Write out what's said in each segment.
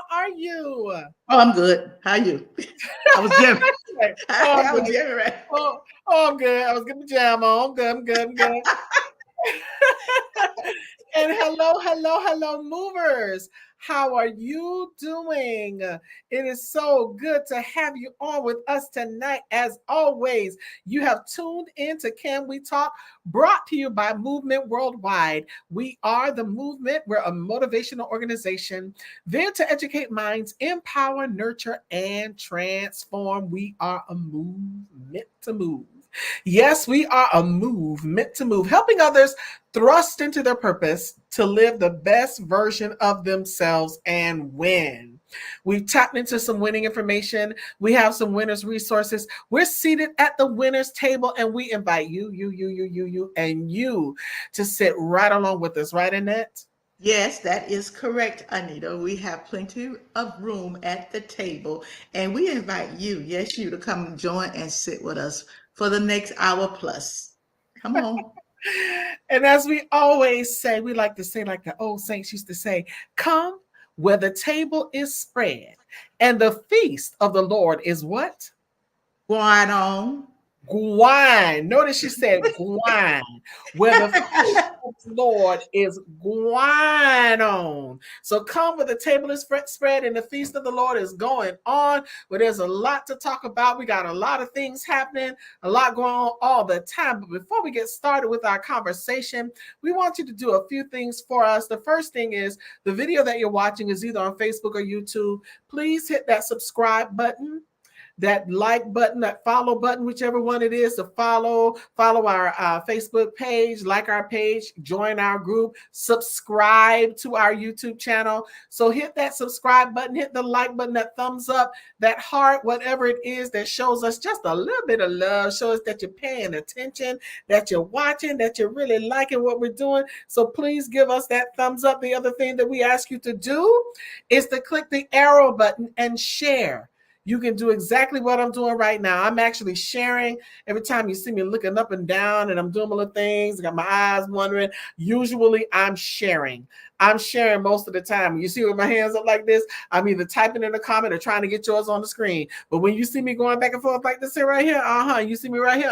How are you? Oh, I'm good. How are you? I was jamming. Oh, I'm I was good. jamming right. I'm good. I was getting the jam on. I'm good. I'm good. I'm good. And hello, movers. How are you doing? It is so good to have you on with us tonight. As always, you have tuned in to Can We Talk, brought to you by Movement Worldwide. We are the movement. We're a motivational organization there to educate minds, empower, nurture, and transform. We are a movement to move. Yes, we are a movement to move, helping others thrust into their purpose to live the best version of themselves and win. We've tapped into some winning information. We have some winners' resources. We're seated at the winners' table, and we invite and you to sit right along with us, right, Annette? Yes, that is correct, Anita. We have plenty of room at the table, and we invite you, yes, you, to come join and sit with us for the next hour plus. Come on. And as we always say, we like to say, like the old saints used to say, come where the table is spread and the feast of the Lord is what? Going on. Gwine. Notice she said gwine, where the feast of the Lord is gwine on. So come where the table is spread and the feast of the Lord is going on, where there's a lot to talk about. We got a lot of things happening, a lot going on all the time. But before we get started with our conversation, we want you to do a few things for us. The first thing is the video that you're watching is either on Facebook or YouTube. Please hit that subscribe button, that like button, that follow button, whichever one it is, to follow our Facebook page, like our page, join our group, subscribe to our YouTube channel. So hit that subscribe button, hit the like button, that thumbs up, that heart, whatever it is that shows us just a little bit of love, shows us that you're paying attention, that you're watching, that you're really liking what we're doing. So please give us that thumbs up. The other thing that we ask you to do is to click the arrow button and share. You can do exactly what I'm doing right now. I'm actually sharing. Every time you see me looking up and down and I'm doing my little things, I got my eyes wandering. Usually I'm sharing. I'm sharing most of the time. When you see with my hands up like this, I'm either typing in a comment or trying to get yours on the screen. But when you see me going back and forth like this here right here, you see me right here,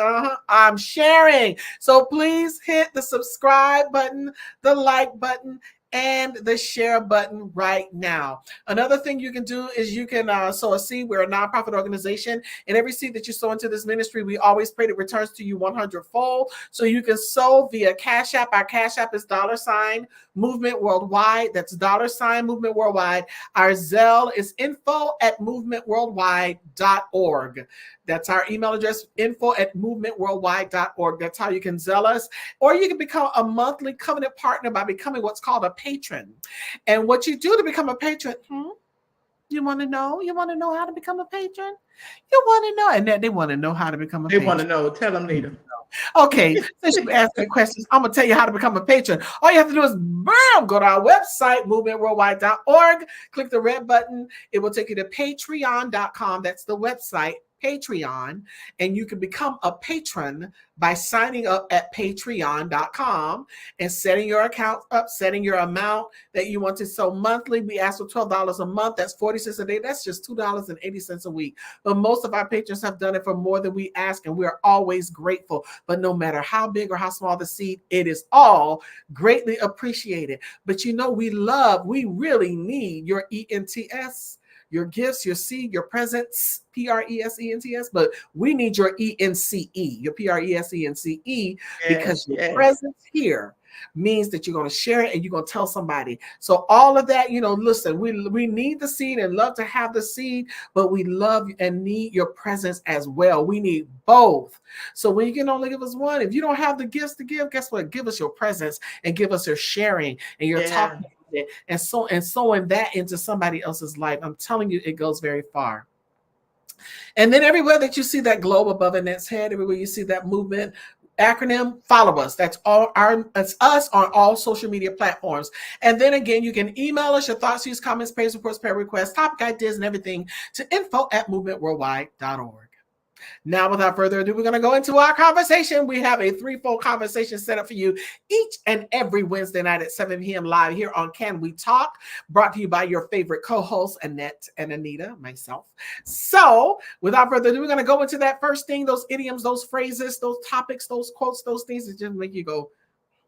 I'm sharing. So please hit the subscribe button, the like button, and the share button right now. Another thing you can do is you can sow a seed. We're a nonprofit organization, and every seed that you sow into this ministry, we always pray that it returns to you 100-fold. So you can sow via Cash App. Our Cash App is $ Movement Worldwide. That's $ Movement Worldwide. Our Zelle is info@movementworldwide.org. That's our email address, info@movementworldwide.org. That's how you can Zelle us. Or you can become a monthly covenant partner by becoming what's called a patron. And what you do to become a patron, you want to know? You want to know how to become a patron? You want to know? And they want to know how to become a They patron. want to know. Tell them, Nita. Okay, since you asked me questions, I'm going to tell you how to become a patron. All you have to do is, go to our website, movementworldwide.org, click the red button. It will take you to patreon.com. That's the website, Patreon, and you can become a patron by signing up at patreon.com and setting your account up, setting your amount that you want to sow monthly. We ask for $12 a month. That's 40 cents a day. That's just $2.80 a week. But most of our patrons have done it for more than we ask, and we're always grateful. But no matter how big or how small the seed, it is all greatly appreciated. But we really need your ENTS, your gifts, your seed, your presence, PRESENTS, but we need your ENCE, your PRESENCE, because your presence here means that you're going to share it and you're going to tell somebody. So all of that, listen, we need the seed and love to have the seed, but we love and need your presence as well. We need both. So when you can only give us one, if you don't have the gifts to give, guess what? Give us your presence and give us your sharing and your talking. And sowing that into somebody else's life. I'm telling you, it goes very far. And then everywhere that you see that globe above Annette's head, everywhere you see that movement acronym, follow us. That's us on all social media platforms. And then again, you can email us your thoughts, views, comments, praise reports, prayer requests, topic ideas, and everything to info@movementworldwide.org. Now, without further ado, we're going to go into our conversation. We have a threefold conversation set up for you each and every Wednesday night at 7 p.m. live here on Can We Talk, brought to you by your favorite co-hosts, Annette and Anita, myself. So, without further ado, we're going to go into that first thing, those idioms, those phrases, those topics, those quotes, those things that just make you go,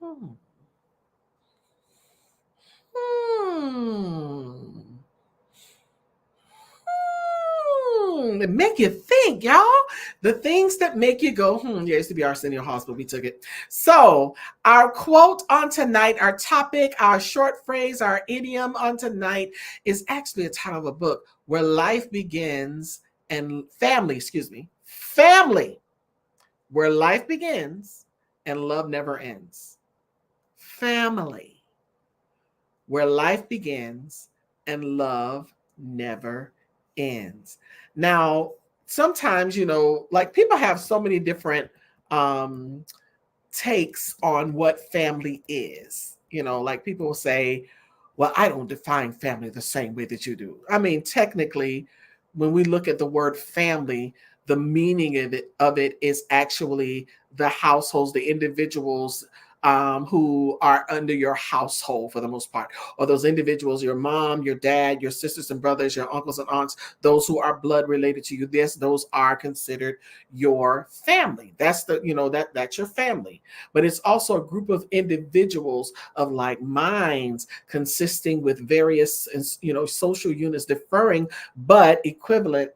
hmm. It make you think, y'all. The things that make you go, yeah, it used to be Arsenio Hospital. We took it. So our quote on tonight, our topic, our short phrase, our idiom on tonight is actually a title of a book, Where Life Begins and Family, family, where life begins and love never ends. Family, where life begins and love never ends. Now, sometimes, like people have so many different takes on what family is. Like people will say, well, I don't define family the same way that you do. I mean, technically, when we look at the word family, the meaning of it is actually the households, the individuals who are under your household for the most part, or those individuals, your mom, your dad, your sisters and brothers, your uncles and aunts, those who are blood related to you. Yes, those are considered your family. That's that's your family. But it's also a group of individuals of like minds consisting with various, social units differing but equivalent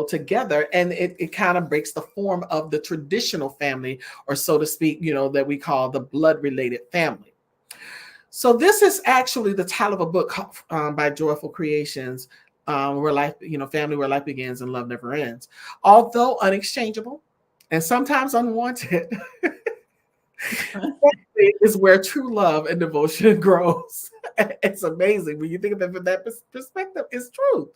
together, and it kind of breaks the form of the traditional family, or so to speak, that we call the blood related family. So this is actually the title of a book by Joyful Creations, where life, family, where life begins and love never ends. Although unexchangeable and sometimes unwanted, is where true love and devotion grows. It's amazing when you think of it from that perspective. It's true.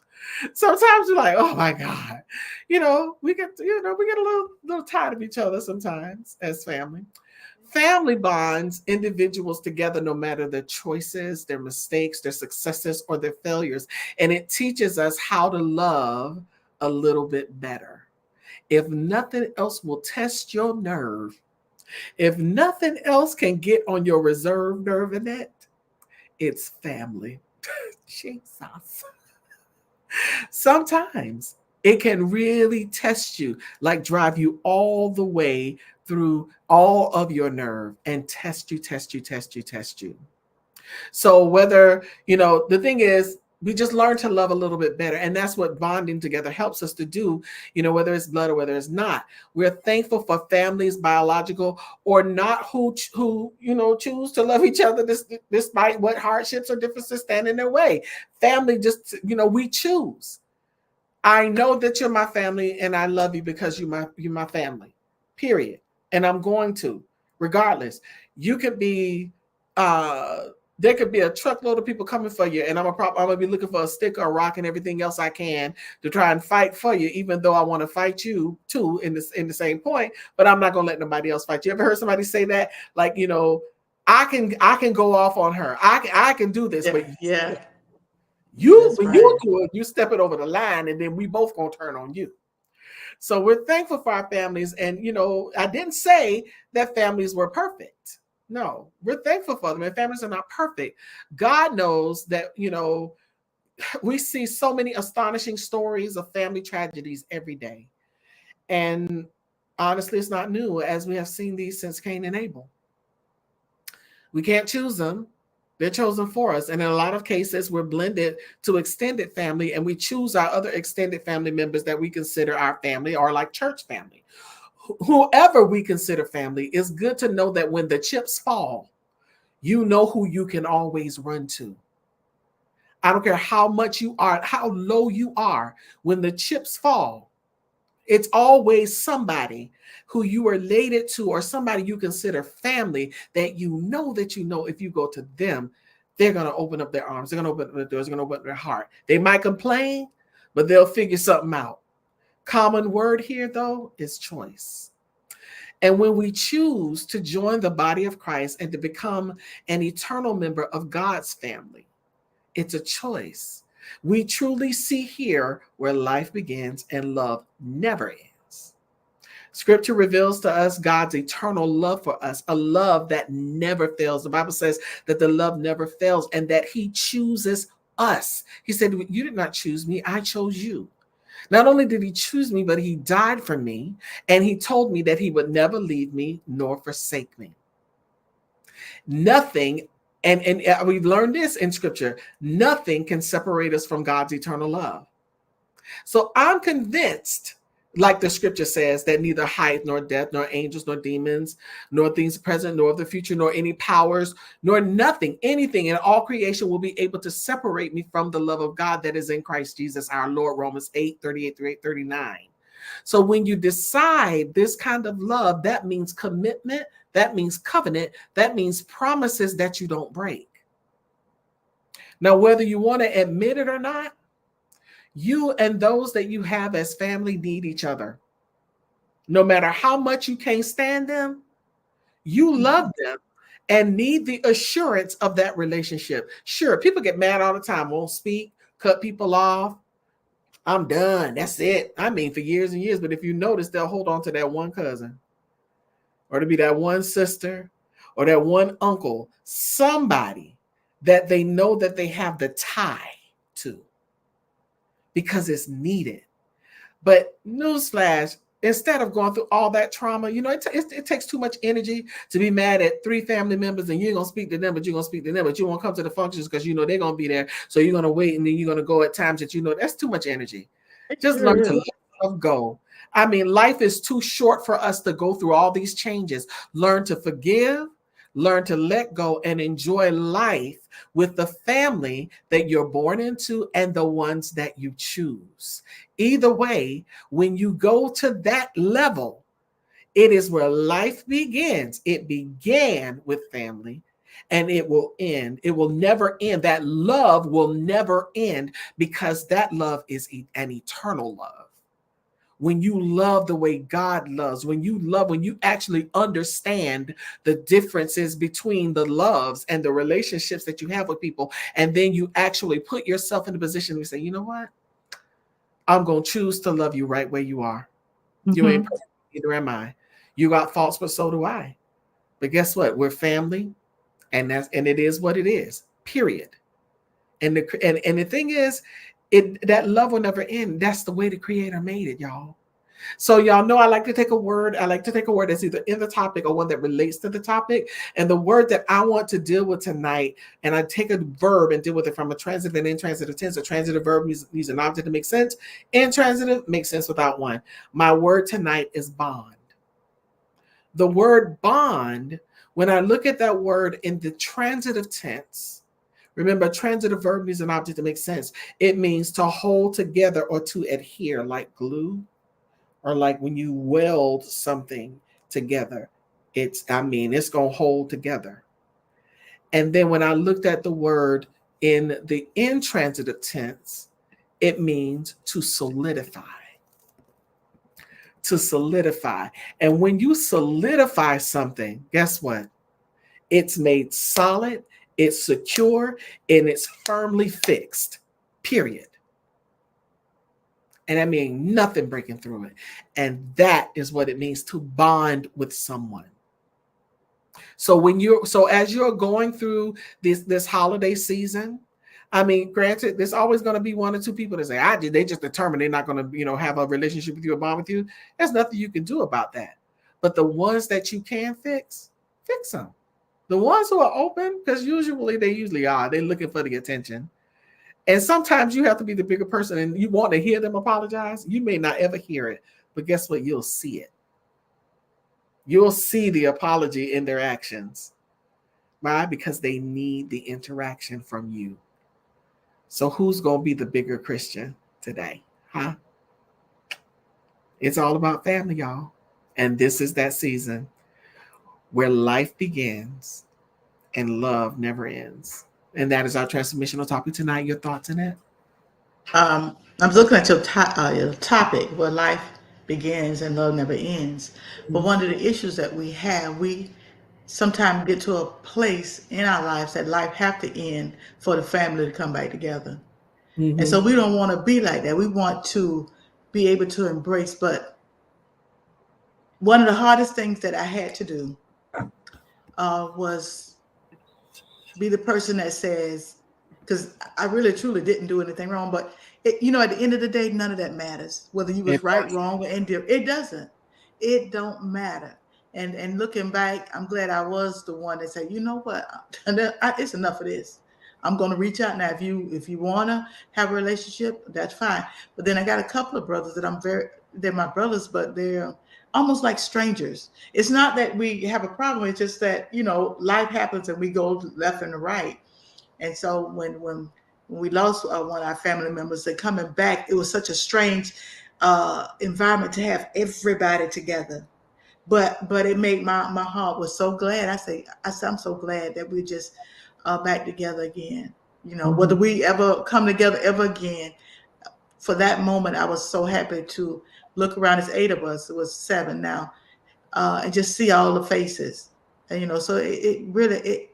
Sometimes you're like, oh my God, we get a little tired of each other sometimes as family. Family bonds individuals together no matter their choices, their mistakes, their successes, or their failures. And it teaches us how to love a little bit better. If nothing else will test your nerve, if nothing else can get on your reserve nerve, Annette, it's family. Jesus. Sometimes it can really test you, like drive you all the way through all of your nerve and test you. So whether, the thing is, we just learn to love a little bit better. And that's what bonding together helps us to do, whether it's blood or whether it's not. We're thankful for families, biological or not, who choose to love each other despite what hardships or differences stand in their way. Family just, we choose. I know that you're my family and I love you because you're my family, period. And I'm going to, regardless. You could be, there could be a truckload of people coming for you, and I'm gonna be looking for a stick or a rock and everything else I can to try and fight for you, even though I want to fight you too in the same point. But I'm not gonna let nobody else fight you. Ever heard somebody say that? Like, I can go off on her. I can do this, but yeah. when right. you do it, you step it over the line, and then we both gonna turn on you. So we're thankful for our families, and I didn't say that families were perfect. No, we're thankful for them, and families are not perfect. God knows that, we see so many astonishing stories of family tragedies every day. And honestly, it's not new, as we have seen these since Cain and Abel. We can't choose them. They're chosen for us. And in a lot of cases, we're blended to extended family, and we choose our other extended family members that we consider our family, or like church family. Whoever we consider family, is good to know that when the chips fall, you know who you can always run to. I don't care how much you are, how low you are, when the chips fall, it's always somebody who you are related to, or somebody you consider family, that if you go to them, they're going to open up their arms, they're going to open up their doors, they're going to open up their heart. They might complain, but they'll figure something out. Common word here, though, is choice. And when we choose to join the body of Christ and to become an eternal member of God's family, it's a choice. We truly see here where life begins and love never ends. Scripture reveals to us God's eternal love for us, a love that never fails. The Bible says that the love never fails and that he chooses us. He said, you did not choose me, I chose you. Not only did he choose me, but he died for me, and he told me that he would never leave me nor forsake me. Nothing, and we've learned this in Scripture, nothing can separate us from God's eternal love. So I'm convinced, like the Scripture says, that neither height nor depth, nor angels, nor demons, nor things present, nor of the future, nor any powers, nor nothing, anything in all creation will be able to separate me from the love of God that is in Christ Jesus our Lord. Romans 8:38-39. So when you decide this kind of love, that means commitment, that means covenant, that means promises that you don't break. Now, whether you want to admit it or not, you and those that you have as family need each other. No matter how much you can't stand them, you love them and need the assurance of that relationship. Sure, people get mad all the time, won't speak, cut people off. I'm done. That's it. I mean, for years and years. But if you notice, they'll hold on to that one cousin, or to be that one sister, or that one uncle, somebody that they know that they have the tie to, because it's needed. But newsflash, instead of going through all that trauma, it takes too much energy to be mad at 3 family members, and you're going to speak to them, but you're going to speak to them, but you won't come to the functions because they're going to be there. So you're going to wait, and then you're going to go at times that that's too much energy. Just learn to let go. I mean, life is too short for us to go through all these changes. Learn to forgive, learn to let go, and enjoy life with the family that you're born into and the ones that you choose. Either way, when you go to that level, it is where life begins. It began with family, and it will end. It will never end. That love will never end, because that love is an eternal love. When you love the way God loves, when you actually understand the differences between the loves and the relationships that you have with people, and then you actually put yourself in a position to say, you know what? I'm going to choose to love you right where you are. You ain't perfect, neither am I. You got faults, but so do I. But guess what? We're family, and it is what it is, period. And the thing is, that love will never end. That's the way the Creator made it, y'all. So y'all know I like to take a word. I like to take a word that's either in the topic or one that relates to the topic. And the word that I want to deal with tonight, and I take a verb and deal with it from a transitive and intransitive tense. A transitive verb needs an object to make sense. Intransitive makes sense without one. My word tonight is bond. The word bond, when I look at that word in the transitive tense, remember, a transitive verb needs an object to make sense. It means to hold together or to adhere, like glue, or like when you weld something together. It's going to hold together. And then when I looked at the word in the intransitive tense, it means to solidify. To solidify. And when you solidify something, guess what? It's made solid, it's secure, and it's firmly fixed, period. And I mean nothing breaking through it. And that is what it means to bond with someone. So as you're going through this holiday season, I mean, granted, there's always going to be 1 or 2 people that say, they just determined they're not going to, have a relationship with you or bond with you. There's nothing you can do about that. But the ones that you can fix them. The ones who are open, because they usually are. They're looking for the attention. And sometimes you have to be the bigger person, and you want to hear them apologize. You may not ever hear it, but guess what? You'll see it. You'll see the apology in their actions. Why? Because they need the interaction from you. So who's going to be the bigger Christian today? Huh? It's all about family, y'all. And this is that season where life begins and love never ends. And that is our transformational topic tonight. Your thoughts on it? I'm looking at your topic, where life begins and love never ends. But one of the issues that we have, we sometimes get to a place in our lives that life have to end for the family to come back together. And so we don't want to be like that. We want to be able to embrace, but one of the hardest things that I had to do was be the person that says, because I really truly didn't do anything wrong, but at the end of the day, none of that matters. Whether you was It right, does. wrong, or indifferent, it doesn't. It don't matter. And looking back, I'm glad I was the one that said, you know what, it's enough of this. I'm going to reach out now. If you want to have a relationship, that's fine. But then I got a couple of brothers that they're my brothers, but they're almost like strangers. It's not that we have a problem. It's just that, life happens and we go left and right. And so when we lost one of our family members, they coming back, it was such a strange environment to have everybody together. But it made my heart was so glad. I said I'm so glad that we're just back together again. Whether we ever come together ever again, for that moment, I was so happy to look around. It's 8 of us. It was 7 now, and just see all the faces. And so it really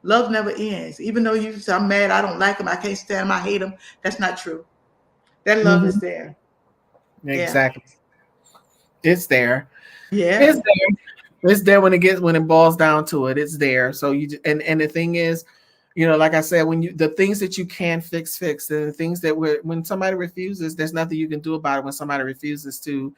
love never ends. Even though you say I'm mad, I don't like them, I can't stand them, I hate them. That's not true. That love is there. Exactly. It's there. Yeah. It's there. It's there when it boils down to it. It's there. So and the thing is, like I said, the things that you can fix, and the things that when somebody refuses, there's nothing you can do about it when somebody refuses to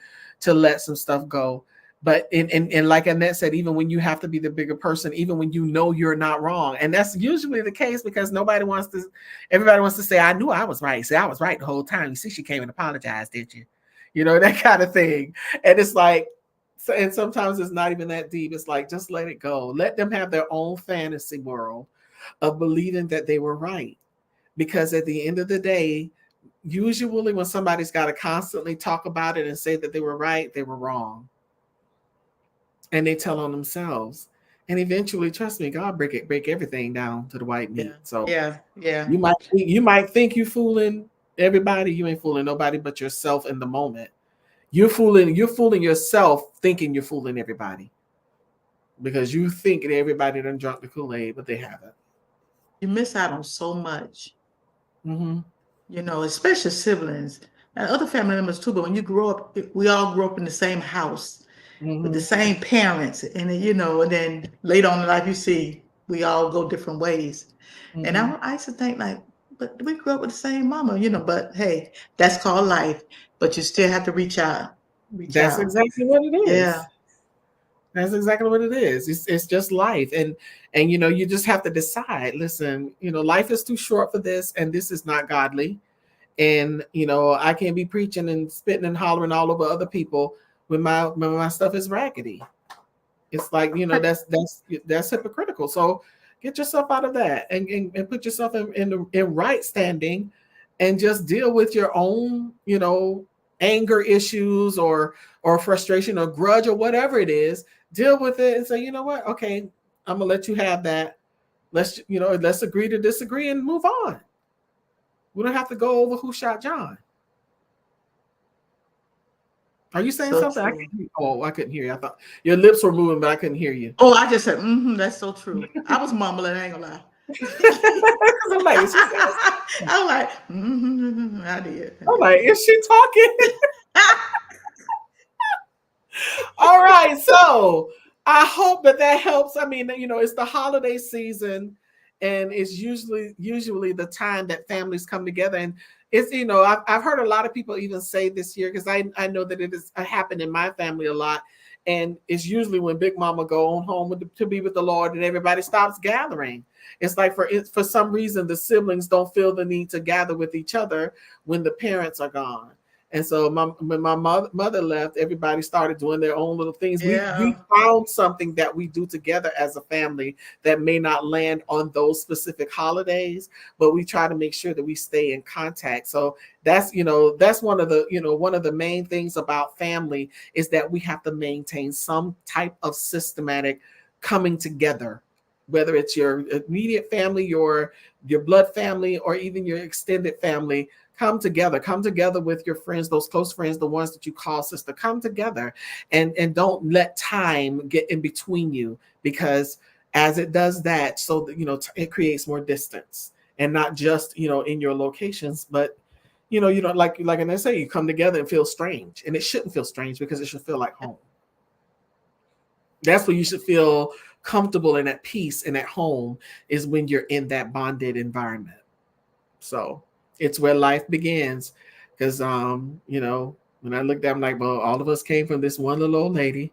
let some stuff go. But and like Annette said, even when you have to be the bigger person, even when you're not wrong, and that's usually the case because everybody wants to say, I knew I was right. Say I was right the whole time. You see, she came and apologized, didn't you? That kind of thing. And it's like, and sometimes it's not even that deep. It's like, just let it go. Let them have their own fantasy world of believing that they were right. Because at the end of the day, usually when somebody's got to constantly talk about it and say that they were right, they were wrong. And they tell on themselves. And eventually, trust me, God break everything down to the white meat. So yeah. You might think you're fooling everybody. You ain't fooling nobody but yourself in the moment. You're fooling yourself thinking you're fooling everybody. Because you think that everybody done drunk the Kool-Aid, but they haven't. You miss out on so much. Mm-hmm. Especially siblings and other family members too. But when you grow up, we all grew up in the same house with the same parents, and and then later on in life, you see we all go different ways. And I used to think like, but we grew up with the same mama, But hey, that's called life. But you still have to reach out. That's exactly what it is. Yeah. That's exactly what it is. It's just life. And you just have to decide, listen, life is too short for this, and this is not godly. And I can't be preaching and spitting and hollering all over other people when my stuff is raggedy. It's like, that's hypocritical. So get yourself out of that and put yourself in right standing and just deal with your own, anger issues or frustration or grudge or whatever it is. Deal with it and say, you know what? Okay, I'm gonna let you have that. Let's agree to disagree and move on. We don't have to go over who shot John. Are you saying something? I couldn't hear you. I thought your lips were moving, but I couldn't hear you. Oh, I just said, that's so true. I was mumbling, I ain't gonna lie. I'm like, I did. I'm like, is she talking? All right, so I hope that helps. I mean, it's the holiday season, and it's usually the time that families come together. And it's, I've heard a lot of people even say this year, because I know that it has happened in my family a lot. And it's usually when Big Mama go on home to be with the Lord and everybody stops gathering. It's like for some reason, the siblings don't feel the need to gather with each other when the parents are gone. And so when my mother left, everybody started doing their own little things. Yeah. We found something that we do together as a family that may not land on those specific holidays, but we try to make sure that we stay in contact. So that's one of the main things about family is that we have to maintain some type of systematic coming together, whether it's your immediate family, your blood family, or even your extended family. Come together with your friends, those close friends, the ones that you call sister. Come together and don't let time get in between you, because as it does that, so that, it creates more distance, and not just, in your locations, but, like I say, you come together and feel strange, and it shouldn't feel strange because it should feel like home. That's when you should feel comfortable and at peace and at home, is when you're in that bonded environment. So it's where life begins. Because when I looked at, I'm like, well, all of us came from this one little old lady.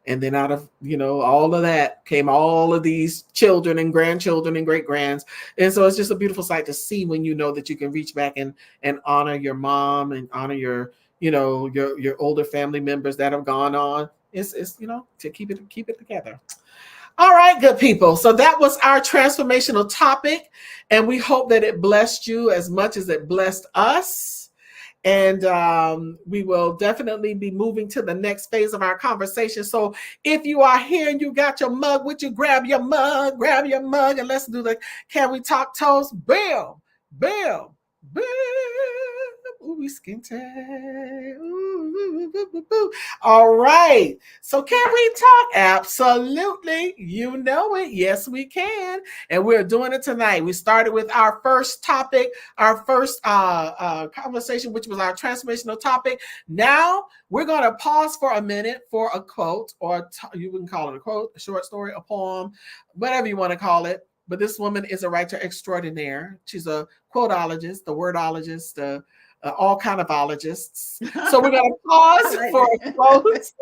And then out of, all of that came all of these children and grandchildren and great grands. And so it's just a beautiful sight to see when you know that you can reach back and honor your mom and honor your, your older family members that have gone on. It's to keep it together. All right, good people. So that was our transformational topic. And we hope that it blessed you as much as it blessed us. And we will definitely be moving to the next phase of our conversation. So if you are here and you got your mug with you, grab your mug, and let's do the Can We Talk Toast? Bam, bam, bam. Ooh, we skin tag. All right. So can we talk? Absolutely. You know it. Yes, we can. And we're doing it tonight. We started with our first topic, our first conversation, which was our transformational topic. Now we're going to pause for a minute for a quote, or you can call it a quote, a short story, a poem, whatever you want to call it. But this woman is a writer extraordinaire. She's a quotologist, the wordologist, all kind of ologists. So we're going to pause for a quote.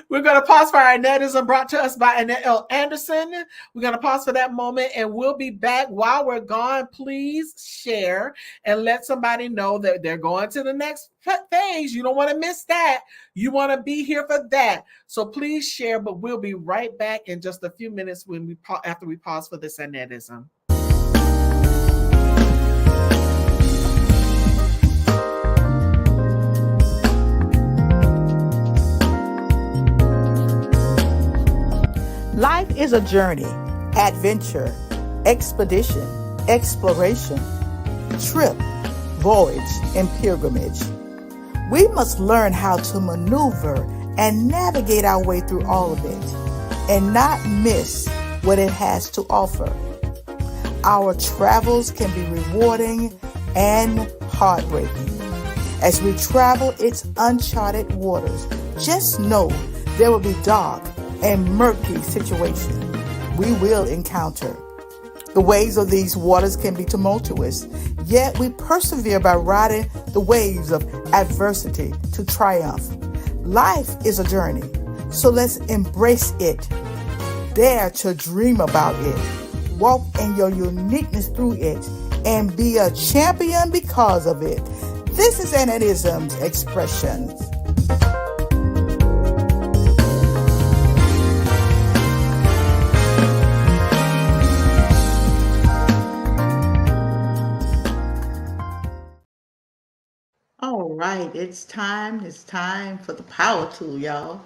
We're going to pause for our Annettism brought to us by Annette L. Anderson. We're going to pause for that moment, and we'll be back. While we're gone, please share and let somebody know that they're going to the next phase. You don't want to miss that. You want to be here for that. So please share, but we'll be right back in just a few minutes after we pause for this Annettism. Life is a journey, adventure, expedition, exploration, trip, voyage, and pilgrimage. We must learn how to maneuver and navigate our way through all of it and not miss what it has to offer. Our travels can be rewarding and heartbreaking. As we travel its uncharted waters, just know there will be dark and murky situation we will encounter. The waves of these waters can be tumultuous, yet we persevere by riding the waves of adversity to triumph. Life is a journey, so let's embrace it. Dare to dream about it. Walk in your uniqueness through it and be a champion because of it. This is Annettism's Expressions. All right, it's time for the power tool, y'all.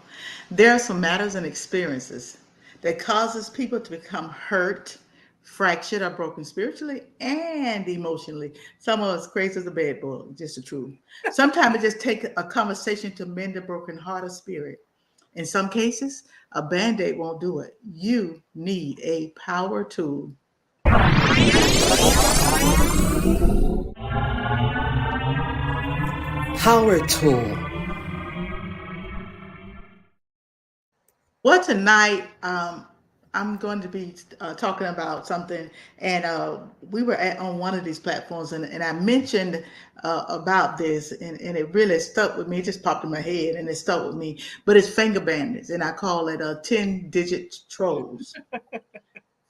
There are some matters and experiences that causes people to become hurt, fractured, or broken spiritually and emotionally. Some of us crazy as a bad boy, just the truth. Sometimes it just takes a conversation to mend a broken heart or spirit. In some cases, a Band-Aid won't do it. You need a power tool. Power tool. Well, tonight I'm going to be talking about something, and we were on one of these platforms, and I mentioned about this, and it really stuck with me. It just popped in my head, and it stuck with me. But it's finger bandits, and I call it 10-digit trolls.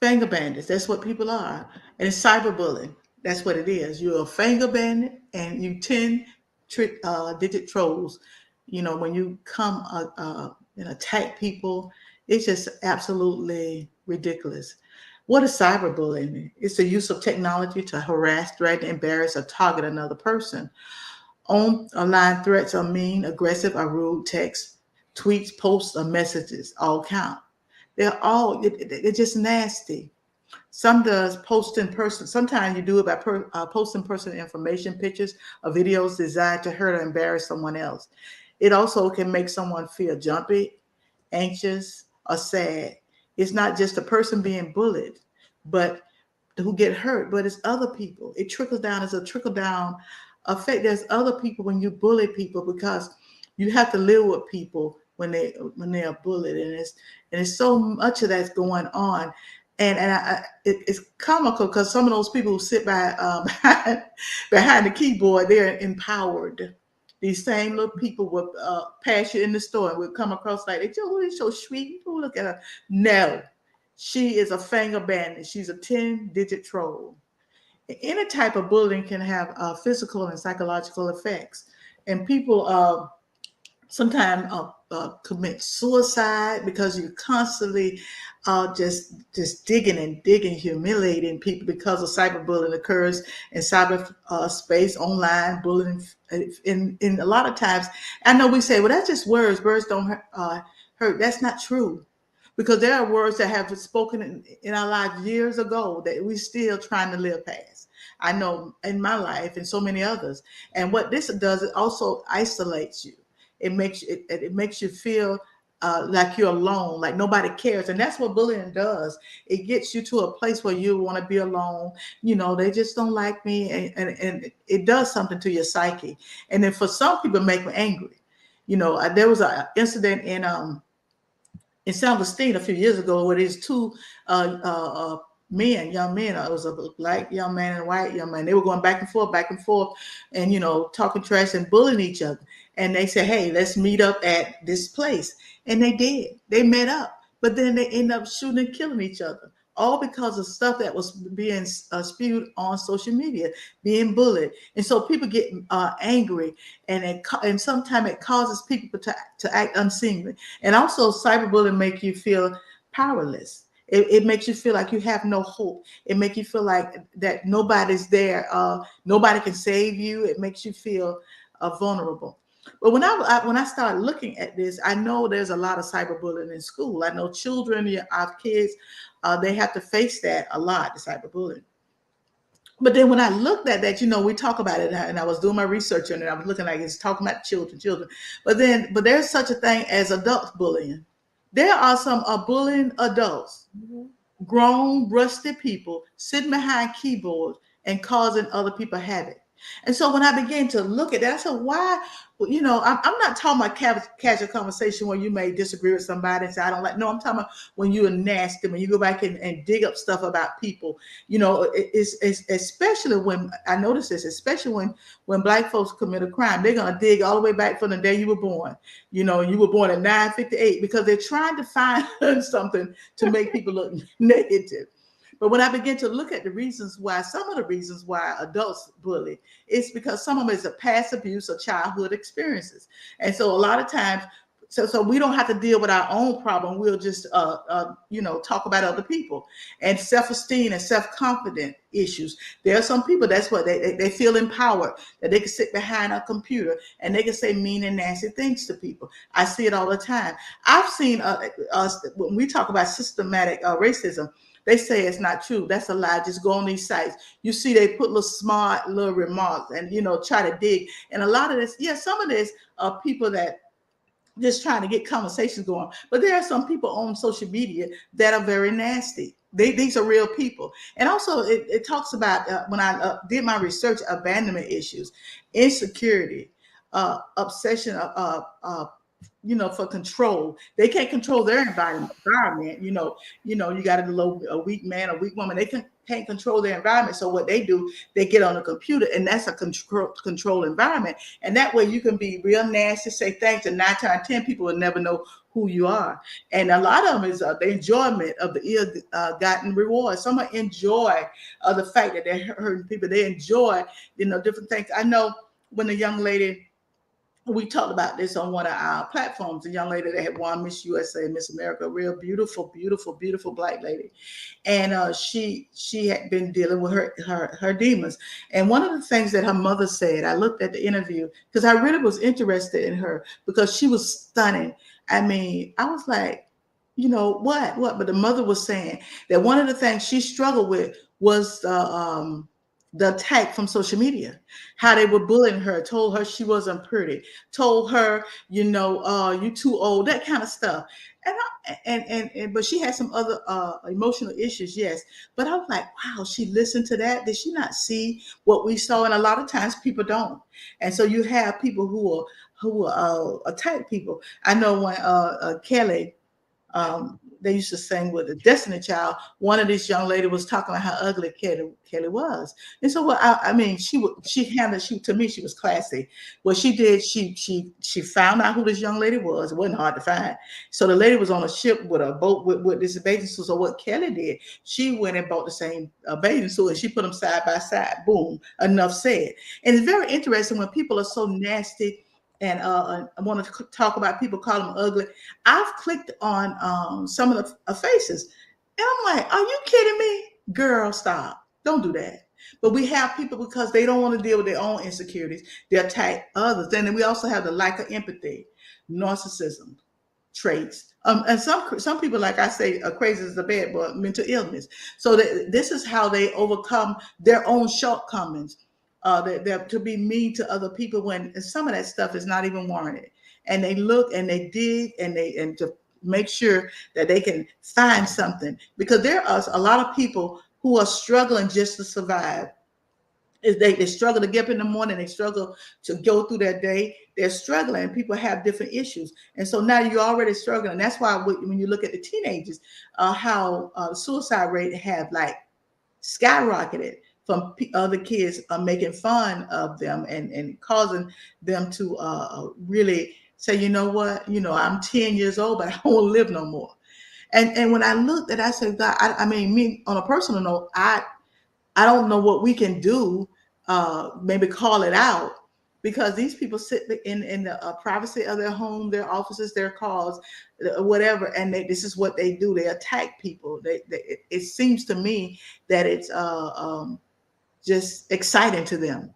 Finger bandits, that's what people are. And it's cyberbullying. That's what it is. You're a finger bandit, and you 10-digit trolls. You know, when you come and attack people, it's just absolutely ridiculous. What is cyberbullying? It's the use of technology to harass, threaten, embarrass, or target another person. Online threats are mean, aggressive, or rude texts, tweets, posts, or messages all count. They're just nasty. Some does post in person. Sometimes you do it by posting personal information, pictures, or videos designed to hurt or embarrass someone else. It also can make someone feel jumpy, anxious, or sad. It's not just the person being bullied, but who get hurt, but it's other people. It trickles down as a trickle down effect. There's other people when you bully people, because you have to live with people when they are bullied, and it's so much of that's going on, it's comical because some of those people who sit behind the keyboard, they're empowered. These same little people would pass you in the store and would come across like, oh, you're so sweet. Oh, look at her. No, she is a finger bandit. She's a 10-digit troll. Any type of bullying can have physical and psychological effects. And people sometimes commit suicide because you're constantly just digging and digging, humiliating people because of cyberbullying occurs in cyber space, online bullying. In a lot of times, I know we say, well, that's just words. Words don't hurt. That's not true. Because there are words that have been spoken in our lives years ago that we're still trying to live past. I know in my life and so many others. And what this does, it also isolates you. It makes you feel like you're alone, like nobody cares. And that's what bullying does. It gets you to a place where you want to be alone. You know, they just don't like me. And it does something to your psyche. And then for some people, it make me angry. You know, there was an incident in San Agustin a few years ago where these two young men, it was a black young man and a white young man. They were going back and forth, and talking trash and bullying each other. And they said, "Hey, let's meet up at this place," and they did. They met up, but then they end up shooting and killing each other, all because of stuff that was being spewed on social media, being bullied. And so people get angry, and sometimes it causes people to act unseemly. And also, cyberbullying make you feel powerless. It makes you feel like you have no hope. It makes you feel like that nobody's there. Nobody can save you. It makes you feel vulnerable. But when I started looking at this, I know there's a lot of cyberbullying in school. I know children, our kids, they have to face that a lot, the cyberbullying. But then when I looked at that, we talk about it, and I was doing my research on it. I was looking like it's talking about children. But there's such a thing as adult bullying. There are some bullying adults, grown, rusty people sitting behind keyboards and causing other people havoc. And so when I began to look at that, I said, why? I'm not talking about casual conversation where you may disagree with somebody and say, I don't like. No, I'm talking about when you're nasty, when you go back and dig up stuff about people. It's especially when I notice this, especially when Black folks commit a crime, they're gonna dig all the way back from the day you were born. You were born in 958 because they're trying to find something to make people look negative. But when I begin to look at some of the reasons why adults bully, it's because some of them is a past abuse or childhood experiences. And so a lot of times, so we don't have to deal with our own problem. We'll just, talk about other people. And self-esteem and self-confidence issues. There are some people, that's what they feel empowered, that they can sit behind a computer and they can say mean and nasty things to people. I see it all the time. I've seen, when we talk about systematic racism, they say it's not true. That's a lie. Just go on these sites. You see, they put little smart little remarks and, try to dig. And a lot of this, some of this are people that just trying to get conversations going. But there are some people on social media that are very nasty. These are real people. And also it talks about, when I did my research, abandonment issues, insecurity, obsession, for control. They can't control their environment. You got a weak man, a weak woman. They can't control their environment. So what they do, they get on a computer, and that's a control environment. And that way you can be real nasty, say things, and 9 times out of 10 people will never know who you are. And a lot of them is the enjoyment of the ill-gotten reward. Some enjoy the fact that they're hurting people. They enjoy, different things. I know when a young lady, we talked about this on one of our platforms, a young lady that had won Miss USA, Miss America, a real beautiful, beautiful, beautiful Black lady. And she had been dealing with her demons. And one of the things that her mother said, I looked at the interview because I really was interested in her because she was stunning. I mean, I was like, what? But the mother was saying that one of the things she struggled with was the attack from social media, how they were bullying her, told her she wasn't pretty, told her, you too old, that kind of stuff. But she had some other emotional issues, yes. But I was like, wow, she listened to that. Did she not see what we saw? And a lot of times people don't. And so you have people who attack people. I know when Kelly, they used to sing with the Destiny Child. One of these young lady was talking about how ugly Kelly was, and so what I mean, she to me she was classy. What she did, she found out who this young lady was. It wasn't hard to find. So the lady was on a ship with a boat with this bathing suit. So what Kelly did, she went and bought the same bathing suit and she put them side by side. Boom, enough said. And it's very interesting when people are so nasty and I want to talk about people call them ugly. I've clicked on some of the faces, and I'm like, "Are you kidding me, girl? Stop! Don't do that." But we have people because they don't want to deal with their own insecurities. They attack others. And then we also have the lack of empathy, narcissism traits, and some people, like I say, are crazy as a bed, but mental illness. So this is how they overcome their own shortcomings. They're to be mean to other people when some of that stuff is not even warranted. And they look and they dig and to make sure that they can find something, because there are a lot of people who are struggling just to survive. They struggle to get up in the morning. They struggle to go through their day. They're struggling. People have different issues, and so now you're already struggling. That's why when you look at the teenagers, how suicide rate have like skyrocketed from other kids making fun of them and causing them to really say, you know what, I'm 10 years old, but I won't live no more. And when I looked at, it, I said, God, I mean, me on a personal note, I don't know what we can do. Maybe call it out, because these people sit in the privacy of their home, their offices, their cars, whatever, and this is what they do. They attack people. It seems to me that it's just exciting to them.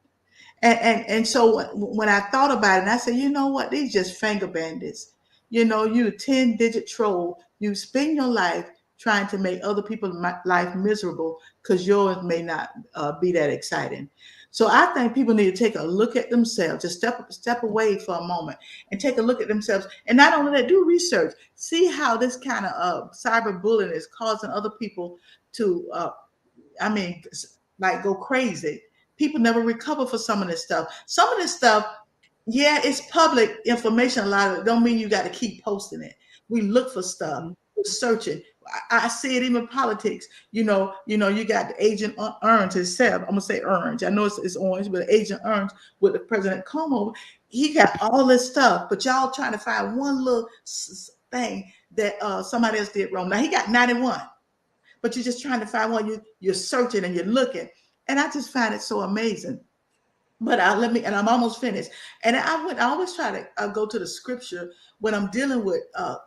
And so when I thought about it, and I said, you know what, these just finger bandits. You a 10-digit troll. You spend your life trying to make other people's life miserable because yours may not be that exciting. So I think people need to take a look at themselves, just step away for a moment and take a look at themselves. And not only that, do research, see how this kind of cyberbullying is causing other people to I mean, like go crazy. People never recover for some of this stuff. Some of this stuff, yeah, it's public information. A lot of it don't mean you got to keep posting it. We look for stuff, we're searching. I see it even in politics. You got the Agent Orange himself. I'm gonna say Orange. I know it's orange, but Agent Orange with the President Como, he got all this stuff, but y'all trying to find one little thing that somebody else did wrong. Now he got 91, but you're just trying to find one. You're searching and you're looking, and I just find it so amazing. But and I'm almost finished. And I always try to go to the scripture when I'm dealing with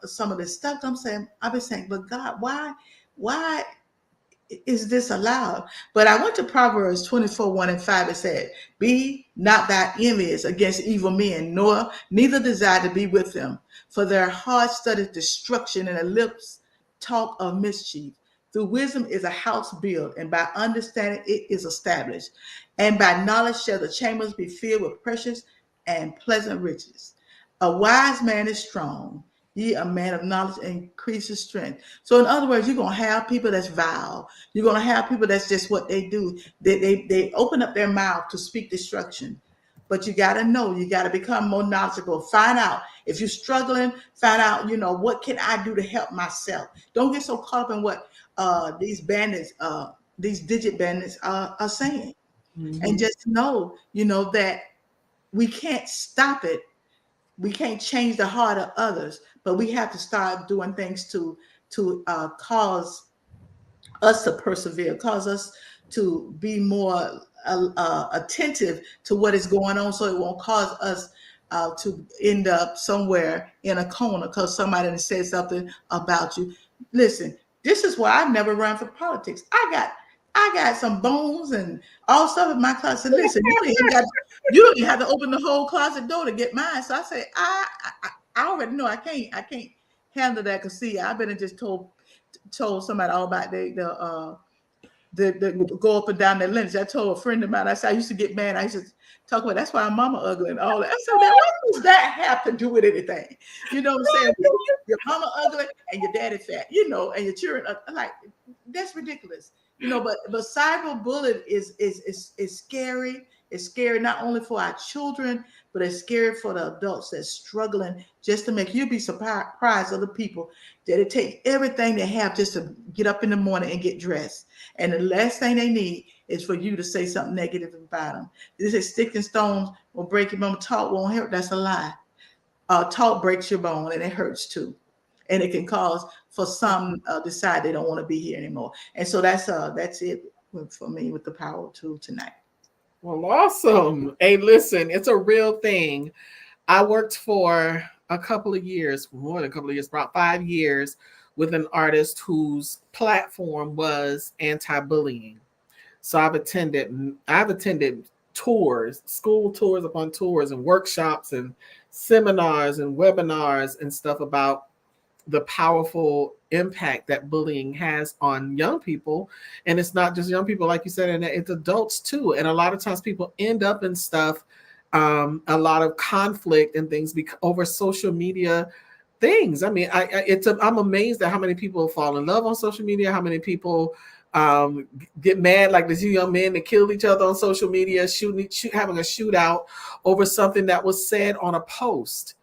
some of this stuff. I've been saying, but God, why is this allowed? But I went to Proverbs 24:1-5. It said, "Be not thy envious against evil men, nor neither desire to be with them. For their heart studies destruction, and their lips talk of mischief. Through wisdom is a house built, and by understanding it is established. And by knowledge shall the chambers be filled with precious and pleasant riches. A wise man is strong. Ye a man of knowledge increases strength." So in other words, you're gonna have people that's vile. You're gonna have people that's just what they do. They open up their mouth to speak destruction. But you gotta know, you gotta become more knowledgeable. Find out if you're struggling. Find out, what can I do to help myself. Don't get so caught up in what these bandits, these digit bandits are saying, and Mhm. just know, that we can't stop it. We can't change the heart of others, but we have to start doing things to cause us to persevere, cause us to be more attentive to what is going on, so it won't cause us to end up somewhere in a corner because somebody done said something about you. Listen, this is why I never run for politics. I got some bones and all stuff in my closet. Listen, you don't even have to open the whole closet door to get mine. So I say, I already know I can't handle that, because see, I've been and just told somebody all about the go up and down that lineage. I told a friend of mine, I said, I used to get mad. I used to talk about, that's why our mama ugly and all that. I said, what does that have to do with anything? You know what I'm saying? Your mama ugly and your daddy fat, you know, and your children are like, that's ridiculous. You know, but cyberbullying is scary. It's scary not only for our children, but it's scary for the adults that's struggling just to make you be surprised of the people that it takes everything they have just to get up in the morning and get dressed. And the last thing they need is for you to say something negative about them. This is sticks and stones will break your bone. Talk won't hurt. That's a lie. Talk breaks your bone and it hurts too. And it can cause for some decide they don't want to be here anymore. And so that's it for me with the power tool tonight. Well, awesome. Hey, listen, it's a real thing. I worked for a couple of years, more than a couple of years, about 5 years, with an artist whose platform was anti-bullying. So I've attended tours, school tours upon tours, and workshops and seminars and webinars and stuff about the powerful impact that bullying has on young people. And it's not just young people, like you said, and it's adults too. And a lot of times people end up in stuff, a lot of conflict and things over social media things. I mean, I'm amazed at how many people fall in love on social media, how many people get mad, like these young men that killed each other on social media, having a shootout over something that was said on a post.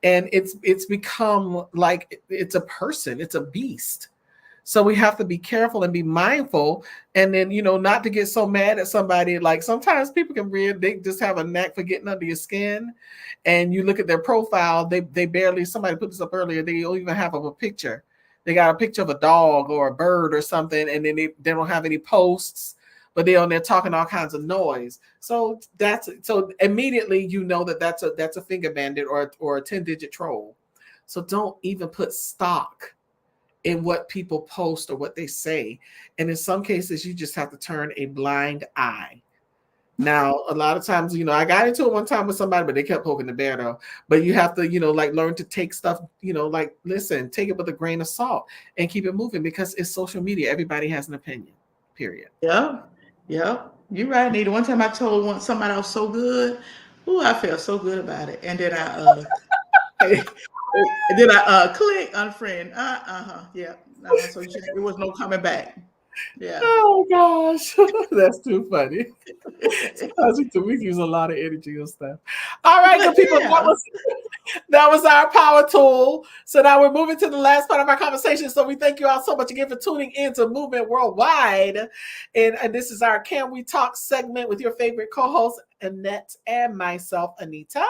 And it's become like it's a person, it's a beast. So we have to be careful and be mindful. And then, you know, not to get so mad at somebody. Like sometimes people they just have a knack for getting under your skin. And you look at their profile, they barely, somebody put this up earlier, they don't even have a picture. They got a picture of a dog or a bird or something, and then they don't have any posts, but they're on there talking all kinds of noise. So immediately you know that's a finger bandit or a 10-digit troll. So don't even put stock in what people post or what they say. And in some cases, you just have to turn a blind eye. Now, a lot of times, you know, I got into it one time with somebody, but they kept poking the bear though. But you have to, you know, like learn to take stuff, you know, like listen, take it with a grain of salt and keep it moving because it's social media. Everybody has an opinion, period. Yeah. You're right, Anita. One time I told somebody I was so good. Ooh, I felt so good about it. And then I click unfriend. Yeah. So there was no coming back. Yeah. Oh gosh, that's too funny. We use a lot of energy and stuff. All right, good people. That was our power tool. So now we're moving to the last part of our conversation. So we thank you all so much again for tuning in to Movement Worldwide. And this is our Can We Talk segment with your favorite co-host, Annette, and myself, Anita.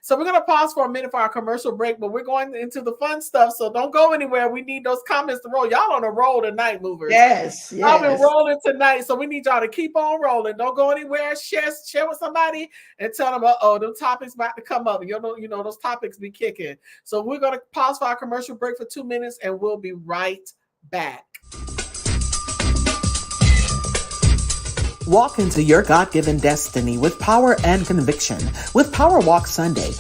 So we're going to pause for a minute for our commercial break, but we're going into the fun stuff. So don't go anywhere. We need those comments to roll. Y'all on a roll tonight, movers. Yes. I've been rolling tonight. So we need y'all to keep on rolling. Don't go anywhere. Share with somebody and tell them, them topics about to come up. You know, those topics be kicking. So we're going to pause for our commercial break for 2 minutes and we'll be right back. Walk into your God-given destiny with power and conviction with Power Walk Sunday.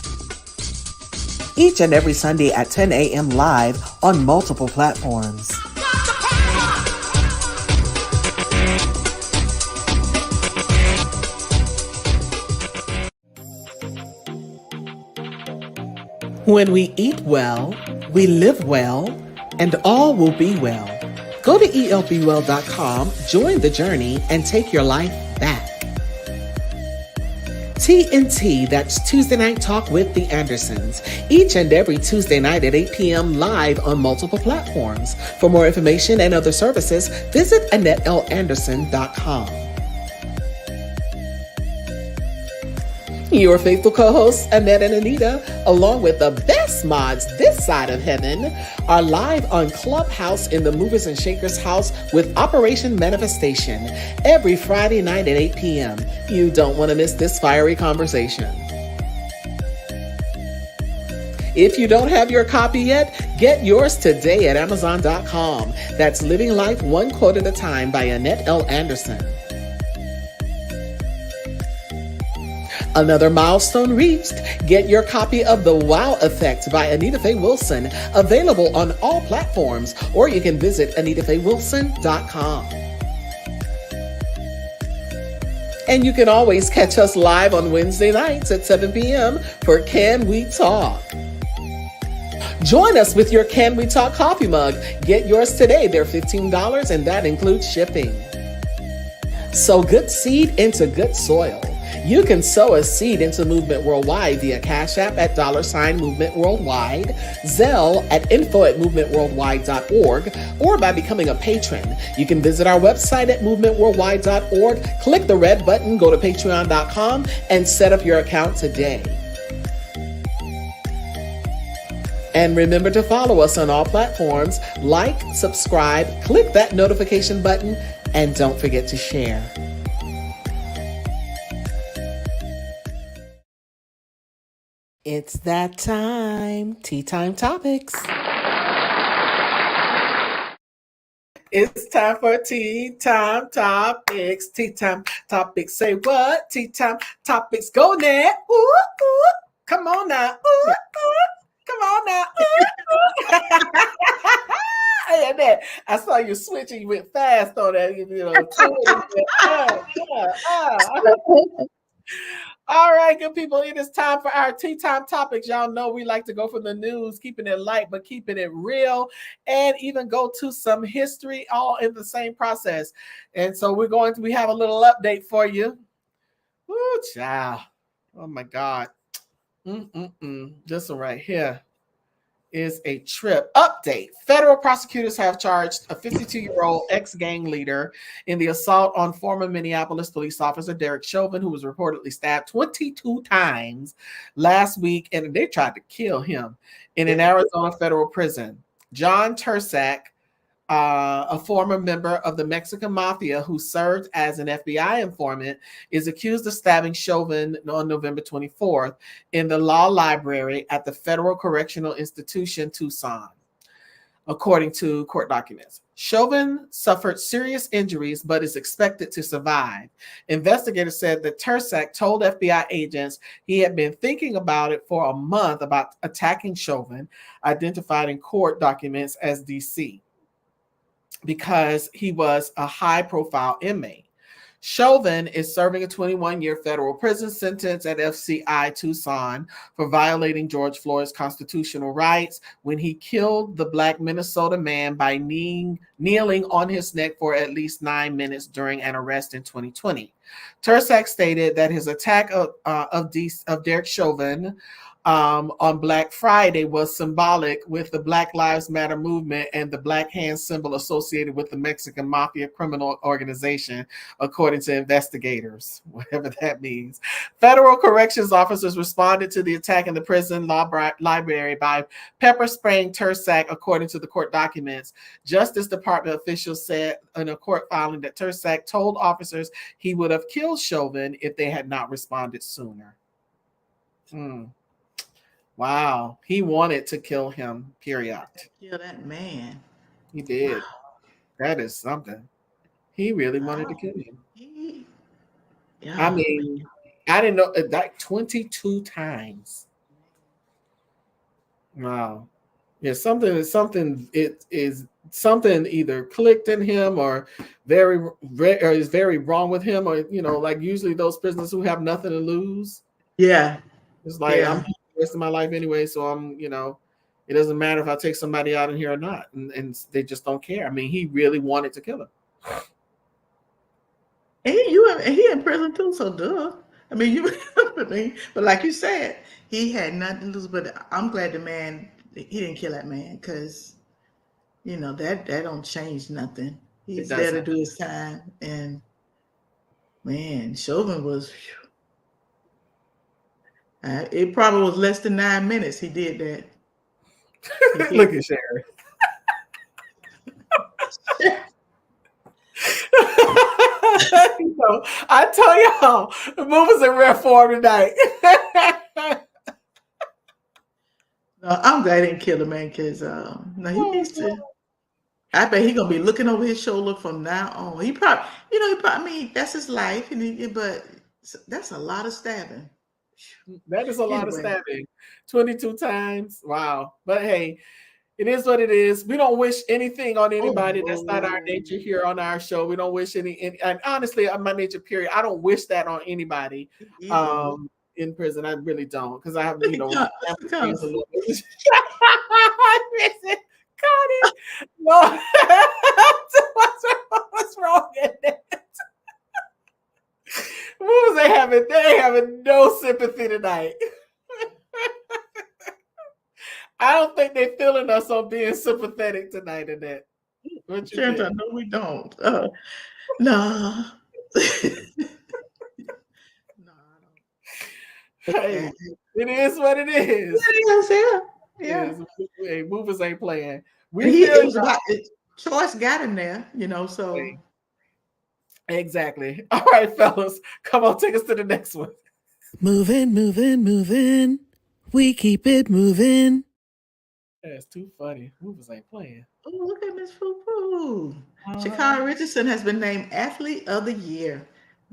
Each and every Sunday at 10 a.m. live on multiple platforms. When we eat well, we live well, and all will be well. Go to elbwell.com, join the journey, and take your life back. TNT, that's Tuesday Night Talk with the Andersons. Each and every Tuesday night at 8 p.m. live on multiple platforms. For more information and other services, visit AnnetteLAnderson.com. Your faithful co-hosts, Annette and Anita, along with the best mods this side of heaven, are live on Clubhouse in the Movers and Shakers house with Operation Manifestation every Friday night at 8 p.m. You don't want to miss this fiery conversation. If you don't have your copy yet, get yours today at Amazon.com. That's Living Life One Quote at a Time by Annette L. Anderson. Another milestone reached. Get your copy of The Wow Effect by Anita Faye Wilson, available on all platforms, or you can visit AnitaFayeWilson.com. And you can always catch us live on Wednesday nights at 7 p.m. for Can We Talk? Join us with your Can We Talk coffee mug. Get yours today. They're $15 and that includes shipping. Sow good seed into good soil. You can sow a seed into Movement Worldwide via Cash App at $Movement Worldwide, Zelle at info@movementworldwide.org, or by becoming a patron. You can visit our website at movementworldwide.org, click the red button, go to patreon.com, and set up your account today. And remember to follow us on all platforms. Like, subscribe, click that notification button, and don't forget to share. It's that time. Tea Time Topics. It's time for Tea Time Topics. Tea Time Topics. Say what? Tea Time Topics. Go now. Ooh, ooh. Come on now. Ooh, ooh. Come on now. Ooh, ooh. Hey, Annette, I saw you switching. You went fast on that. All right, good people. It is time for our Tea Time Topics. Y'all know we like to go for the news, keeping it light, but keeping it real, and even go to some history, all in the same process. And so we have a little update for you. Woo, child. Oh my God. This one right here is a trip update. Federal prosecutors have charged a 52-year-old ex-gang leader in the assault on former Minneapolis police officer Derek Chauvin, who was reportedly stabbed 22 times last week, and they tried to kill him in an Arizona federal prison. John Tursak, a former member of the Mexican Mafia who served as an FBI informant, is accused of stabbing Chauvin on November 24th in the law library at the Federal Correctional Institution, Tucson, according to court documents. Chauvin suffered serious injuries but is expected to survive. Investigators said that Tursak told FBI agents he had been thinking about it for a month about attacking Chauvin, identified in court documents as DC, because he was a high-profile inmate. Chauvin is serving a 21-year federal prison sentence at FCI Tucson for violating George Floyd's constitutional rights when he killed the Black Minnesota man by kneeling on his neck for at least 9 minutes during an arrest in 2020. Tursak stated that his attack of Derek Chauvin on Black Friday was symbolic with the Black Lives Matter movement and the black hand symbol associated with the Mexican Mafia criminal organization, according to investigators, whatever that means. Federal corrections officers responded to the attack in the prison library by pepper spraying Tursak, according to the court documents. Justice Department officials said in a court filing that Tursak told officers he would have killed Chauvin if they had not responded sooner. Wow, he wanted to kill him, period. Kill that man. He did. Wow. That is something. He really wanted to kill him. I mean, I didn't know that 22 times. Wow. Yeah, something either clicked in him or is very wrong with him, or like usually those prisoners who have nothing to lose. Yeah. It's like I'm the rest of my life anyway, so I'm, it doesn't matter if I take somebody out in here or not, and they just don't care. I mean, he really wanted to kill him. And he in prison too, so duh. I mean, but like you said, he had nothing to lose. But I'm glad the man, he didn't kill that man, because that don't change nothing. He's there to do his time, and man, Chauvin was. It probably was less than 9 minutes he did that. Look at Sherry. I tell y'all, the movie's in rare form tonight. No, I'm glad he didn't kill the man, because he needs to. I bet he's gonna be looking over his shoulder from now on. He probably, I mean, that's his life, but that's a lot of stabbing. That is a lot of stabbing. 22 times. Wow. But hey, It is what it is. We don't wish anything on Oh, anybody. That's not our whoa. nature here on our show. We don't wish and honestly, on my nature, period, I don't wish that on anybody Either. in prison. I really don't, because I have, Look at Con- look at friends a Con- little bit. Connie, no. What's wrong in that? What was they having? They having no sympathy tonight. I don't think they're feeling us on being sympathetic tonight, Annette. What you Santa, think? no, we don't. No. No, I don't. Hey, it is what it is. Yeah. Hey, movers ain't playing. And We feel it was about choice got him there, so exactly. All right, fellas, come on, take us to the next one. Moving, moving, moving. We keep it moving. That's too funny. Movers ain't playing. oh, look at Miss Foo Foo. Shakara Richardson has been named Athlete of the Year.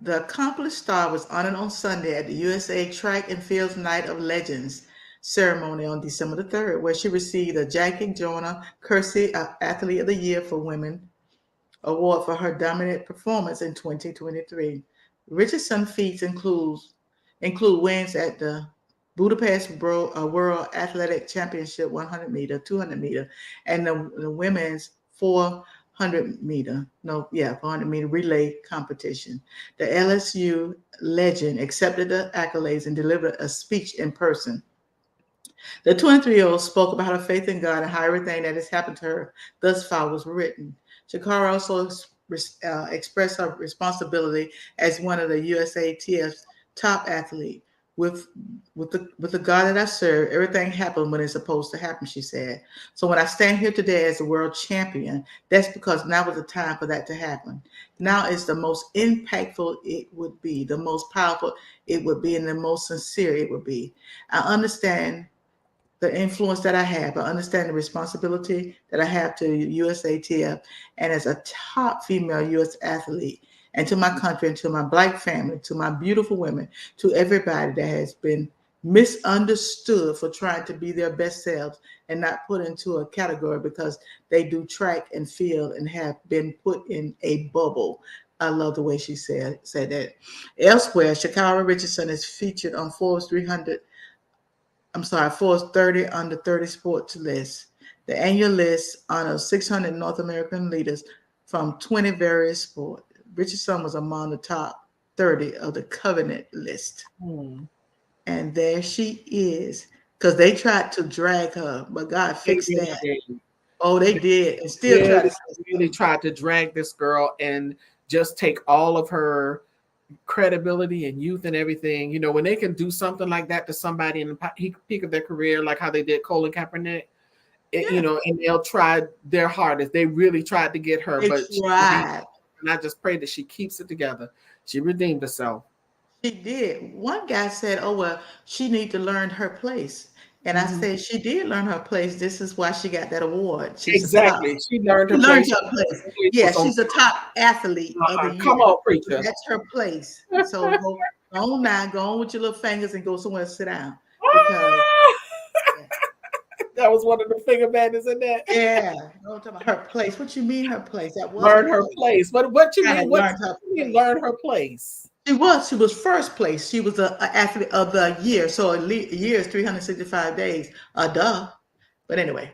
The accomplished star was honored on Sunday at the USA Track and Field Night of Legends ceremony on December the 3rd, where she received a Jackie Jonah Kersey Athlete of the Year for Women award for her dominant performance in 2023. Richardson feats include wins at the Budapest World Athletic Championship 100 meter, 200 meter, and the women's 400 meter relay competition. The LSU legend accepted the accolades and delivered a speech in person. The 23-year-old spoke about her faith in God and how everything that has happened to her thus far was written. Shakara also expressed her responsibility as one of the USATF's top athletes. With the God that I serve, everything happened when it's supposed to happen, she said. So when I stand here today as a world champion, that's because now was the time for that to happen. Now is the most impactful it would be, the most powerful it would be, and the most sincere it would be. I understand the influence that I have. I understand the responsibility that I have to USATF and as a top female U.S. athlete, and to my country, and to my Black family, to my beautiful women, to everybody that has been misunderstood for trying to be their best selves and not put into a category because they do track and field and have been put in a bubble. I love the way she said that. Elsewhere, Shakara Richardson is featured on Forbes 30 under 30 sports list. The annual list honors 600 North American leaders from 20 various sports. Richardson was among the top 30 of the Covenant list. And there she is, because they tried to drag her, but God fixed that. Oh, they did. And still tried to drag this girl and just take all of her credibility and youth and everything. You know, when they can do something like that to somebody in the peak of their career, like how they did Colin Kaepernick, and they'll try their hardest. They really tried to get her, but she tried. And I just pray that she keeps it together. She redeemed herself. She did. One guy said, "Oh well, she need to learn her place." And I said, she did learn her place. This is why she got that award. She learned her place. Yeah, she's a top athlete of the year. Come on, preacher. That's her place. So go on now, go on with your little fingers and go somewhere and sit down. Because that was one of the finger bandits in that. Yeah, don't talk about her place. What you mean her place? That was learn her place. What you mean? Learn her place? She was first place. She was an athlete of the year. So a year is 365 days. Duh. But anyway,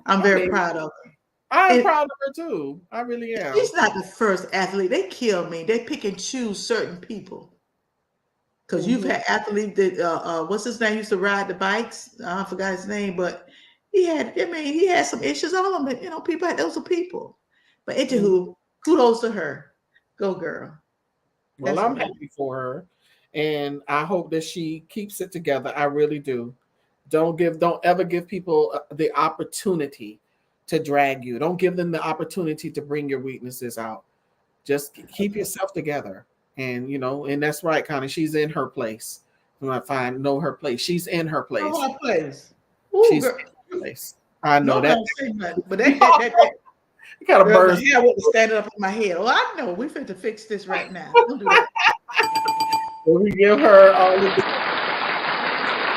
I'm very proud of her. I'm proud of her too. I really am. She's not the first athlete. They kill me. They pick and choose certain people. Because you've had athletes that what's his name, used to ride the bikes. I forgot his name, but he had some issues. All of them, those are people. But anywho, kudos to her. Go girl. Well, I'm happy for her, and I hope that she keeps it together. I really do. Don't ever give people the opportunity to drag you. Don't give them the opportunity to bring your weaknesses out. Just keep yourself together. And and that's right, Connie. She's in her place. Know her place. She's in her place. Know her place. She's in her place. I know that. But that kind of burns. Yeah, I wasn't standing up in my head. Oh, I know. We fit to fix this right now. Don't do that. Well, we give her all of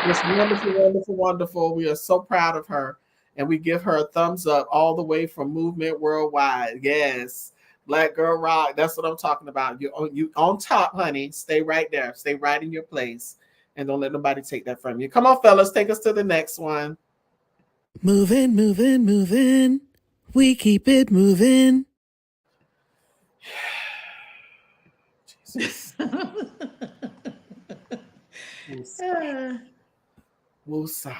this wonderful, wonderful, wonderful. We are so proud of her. And we give her a thumbs up all the way from Movement Worldwide. Yes. Black Girl Rock. That's what I'm talking about. You on top, honey. Stay right there. Stay right in your place. And don't let nobody take that from you. Come on, fellas. Take us to the next one. Moving, moving, moving. We keep it moving. Jesus. Woosah.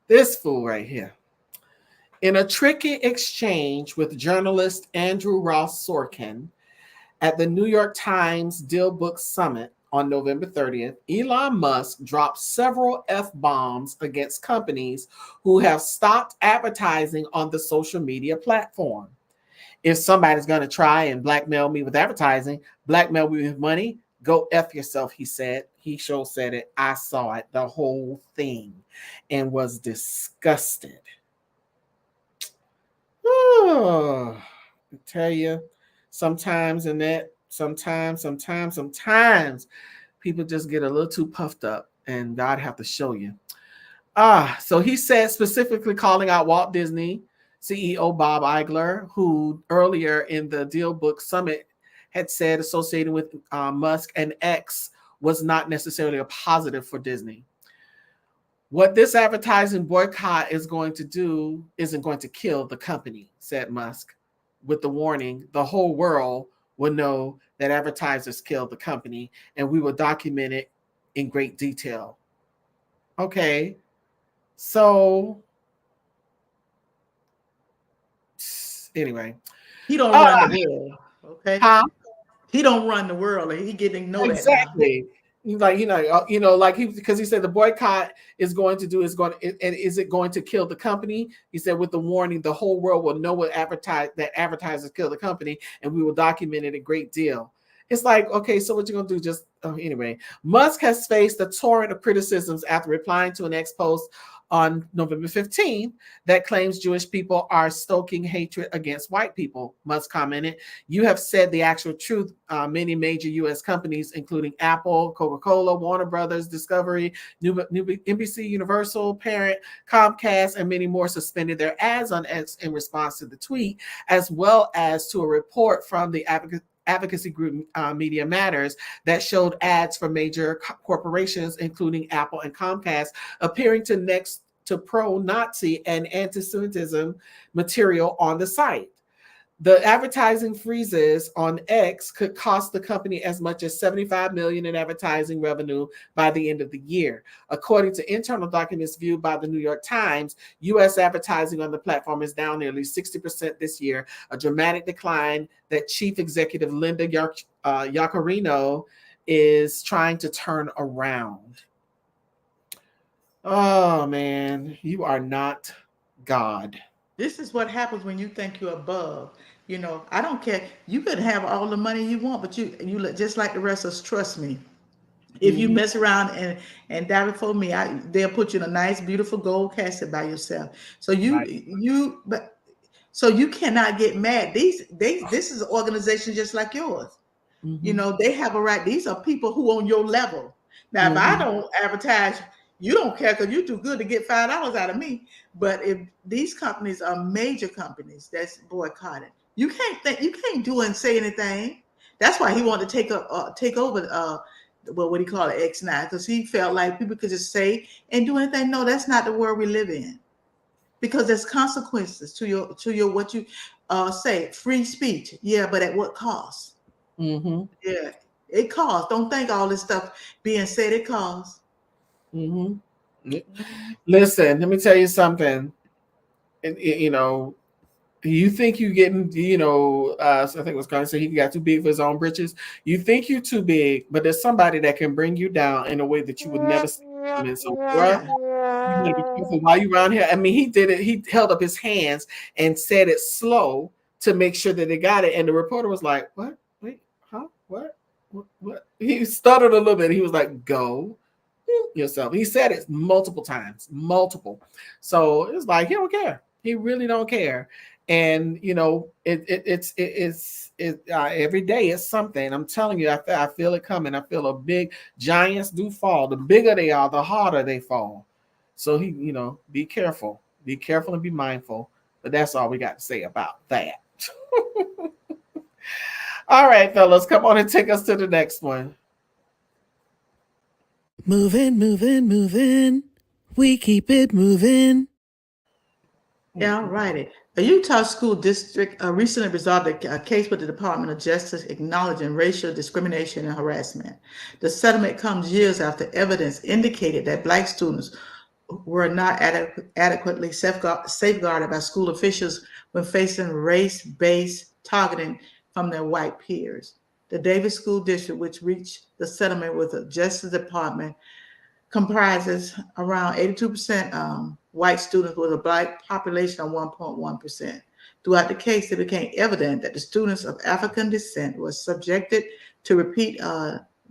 This fool right here. In a tricky exchange with journalist Andrew Ross Sorkin at the New York Times Deal Book Summit on November 30th, Elon Musk dropped several F-bombs against companies who have stopped advertising on the social media platform. If somebody's going to try and blackmail me with advertising, blackmail me with money, go F yourself, he said. He sure said it. I saw it, the whole thing, and was disgusted. Oh, I tell you, sometimes Annette, sometimes people just get a little too puffed up, and God have to show you. So he said, specifically calling out Walt Disney CEO Bob Iger, who earlier in the Deal Book Summit had said associated with Musk and X was not necessarily a positive for Disney. What this advertising boycott is going to do isn't going to kill the company, said Musk, with the warning the whole world will know that advertisers killed the company, and we will document it in great detail. Okay, so anyway. He don't run the world, okay? Huh? He don't run the world. He getting ignored. Exactly. Like, like because he said the boycott is going to is it going to kill the company? He said with the warning, the whole world will know that advertisers kill the company, and we will document it a great deal. It's like, okay, so what you gonna do? Anyway, Musk has faced a torrent of criticisms after replying to an X post on November 15th that claims Jewish people are stoking hatred against white people. Musk commented, "You have said the actual truth. Many major U.S. companies, including Apple, Coca-Cola, Warner Brothers, Discovery, NBC, Universal, Parent, Comcast, and many more suspended their ads on X in response to the tweet, as well as to a report from the advocacy group Media Matters that showed ads for major corporations, including Apple and Comcast, appearing next to pro-Nazi and anti-Semitism material on the site. The advertising freezes on X could cost the company as much as $75 million in advertising revenue by the end of the year. According to internal documents viewed by the New York Times, U.S. advertising on the platform is down nearly 60% this year, a dramatic decline that Chief Executive Linda Yaccarino is trying to turn around. Oh, man, you are not God. This is what happens when you think you're above. I don't care. You could have all the money you want, but you just like the rest of us. Trust me. If you mess around and die before me, they'll put you in a nice, beautiful gold casket by yourself. So you cannot get mad. This is an organization just like yours. They have a right. These are people who on your level. Now, if I don't advertise, you don't care because you too good to get $5 out of me. But if these companies are major companies that's boycotted, you can't do and say anything. That's why he wanted to take over what do you call it, X9, because he felt like people could just say and do anything. No, that's not the world we live in, because there's consequences to your what you say. Free speech, yeah, but at what cost? Yeah, it costs. Don't think all this stuff being said it costs. Listen, let me tell you something. You think you getting, I think it was going to say he got too big for his own britches. You think you're too big, but there's somebody that can bring you down in a way that you would never see coming. So, you gotta be careful while you're around here. I mean, he did it. He held up his hands and said it slow to make sure that they got it. And the reporter was like, "What? Wait, huh? What? He stuttered a little bit. He was like, "Go yourself." He said it multiple times. So it's like he don't care. He really don't care. And it's every day it's something. I'm telling you, I feel it coming. I feel giants do fall. The bigger they are, the harder they fall. So he, be careful, and be mindful. But that's all we got to say about that. All right, fellas, come on and take us to the next one. Moving, moving, moving. We keep it moving. Yeah, all righty. A Utah school district recently resolved a case with the Department of Justice acknowledging racial discrimination and harassment. The settlement comes years after evidence indicated that Black students were not adequately safeguarded by school officials when facing race-based targeting from their white peers. The Davis School District, which reached the settlement with the Justice Department, comprises around 82% white students with a Black population of 1.1%. Throughout the case, it became evident that the students of African descent were subjected to repeat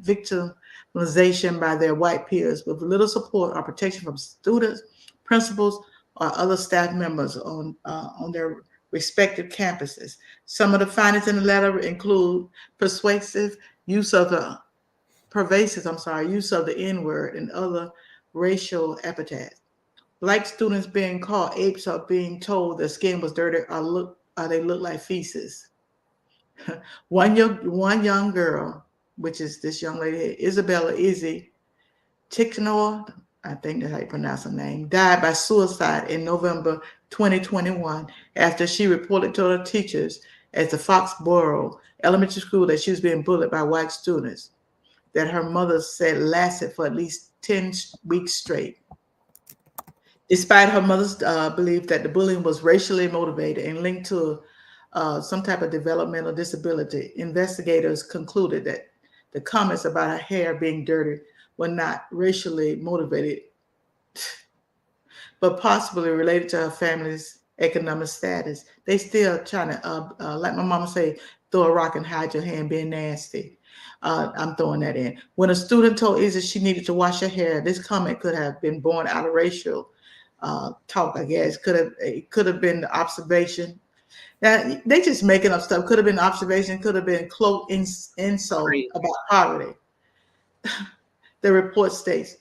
victimization by their white peers with little support or protection from students, principals, or other staff members on their respective campuses. Some of the findings in the letter include pervasive use of the N-word and other racial epithets. Black students being called apes or being told their skin was dirty or they look like feces. One young girl, which is this young lady, Isabella Izzy Ticknor, I think that's how you pronounce her name, died by suicide in November 2021 after she reported to her teachers at the Foxborough Elementary School that she was being bullied by white students that her mother said lasted for at least 10 weeks straight. Despite her mother's belief that the bullying was racially motivated and linked to some type of developmental disability, investigators concluded that the comments about her hair being dirty were not racially motivated, but possibly related to her family's economic status. They still trying to, like my mama say, throw a rock and hide your hand being nasty. I'm throwing that in. When a student told Izzy she needed to wash her hair, this comment could have been born out of racial talk, I guess. It could have been the observation. Now, they just making up stuff. Could have been observation, could have been cloaked insult about poverty. The report states,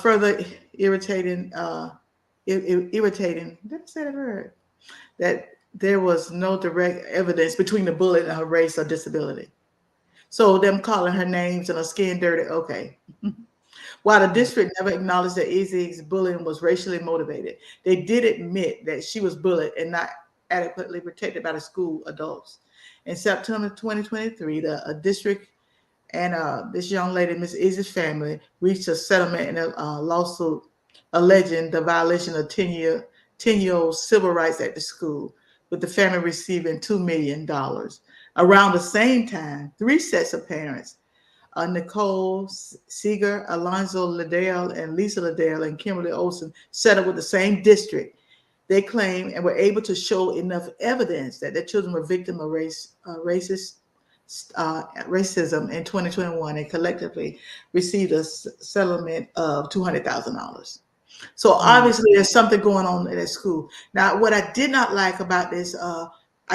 further irritating, did I say that word? That there was no direct evidence between the bullet and her race or disability. So them calling her names and her skin dirty, okay. While the district never acknowledged that Izzy's bullying was racially motivated, they did admit that she was bullied and not adequately protected by the school adults. In September 2023, the district and this young lady, Miss Izzy's family, reached a settlement in a lawsuit alleging the violation of 10-year-old civil rights at the school, with the family receiving $2 million. Around the same time, 3 sets of parents, Nicole Seeger, Alonzo Liddell, and Lisa Liddell, and Kimberly Olsen, settled with the same district. They claimed and were able to show enough evidence that their children were victims of racism in 2021 and collectively received a settlement of $200,000. So obviously there's something going on at school. Now, what I did not like about this, I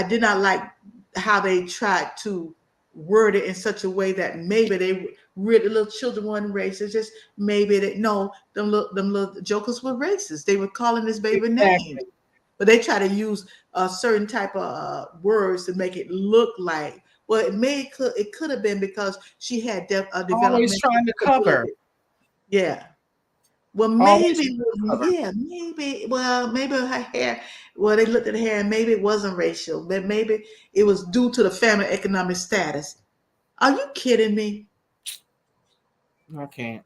did not like how they tried to word it in such a way that maybe they really little children weren't racist. Just maybe them little jokers were racist. They were calling this baby names, but they try to use a certain type of words to make it look like. Well, it could have been because she had a development. Always trying to cover. Yeah. Well, maybe her hair. Well, they looked at her hair and maybe it wasn't racial, but maybe it was due to the family economic status. Are you kidding me? I can't.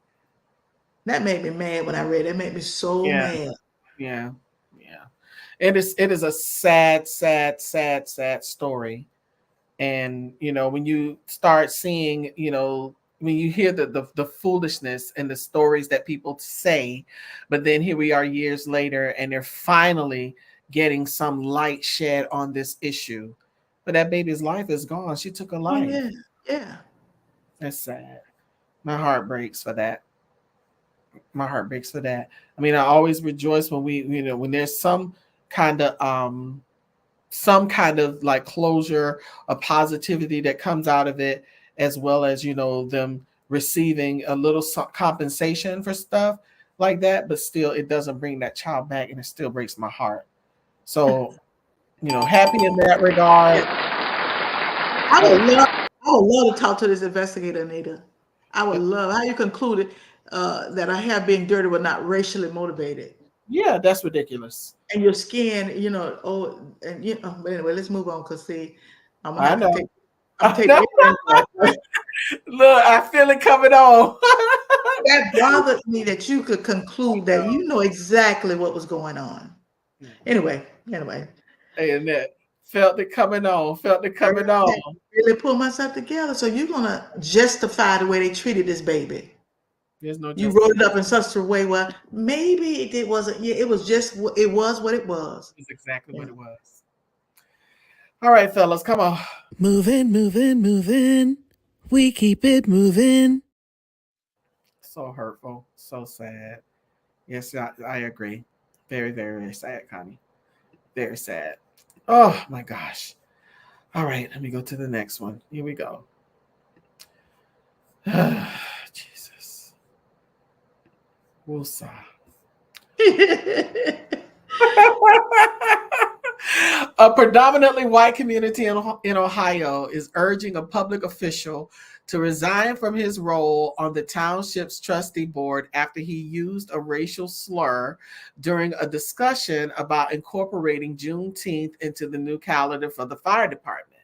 That made me mad when I read it. It made me so mad. Yeah. It is a sad story. And, when you start seeing, when you hear the foolishness and the stories that people say, but then here we are years later and they're finally getting some light shed on this issue. But that baby's life is gone. She took a life. Oh, yeah. That's sad. My heart breaks for that. I mean, I always rejoice when when there's some kind of like closure, a positivity that comes out of it, as well as, them receiving a little compensation for stuff like that, but still it doesn't bring that child back, and it still breaks my heart. So, happy in that regard. I would love to talk to this investigator, Anita. I would love how you concluded that her hair being dirty was not racially motivated. Yeah, that's ridiculous. And your skin, but anyway, let's move on because see, I'm gonna I have to know. take everything. Look, I feel it coming on. That bothered me that you could conclude that you know exactly what was going on. Anyway. Hey, Annette, felt it coming on. Really pull myself together. So you're gonna justify the way they treated this baby. There's no. You wrote it up in such a way where maybe it wasn't. Yeah, it was just. It was what it was. It's exactly what it was. All right, fellas, come on. Moving. We keep it moving. So hurtful, so sad. Yes, I agree. Very, very, very sad, Connie. Very sad. Oh my gosh. All right, let me go to the next one. Here we go. Jesus. Woosah. A predominantly white community in Ohio is urging a public official to resign from his role on the township's trustee board after he used a racial slur during a discussion about incorporating Juneteenth into the new calendar for the fire department.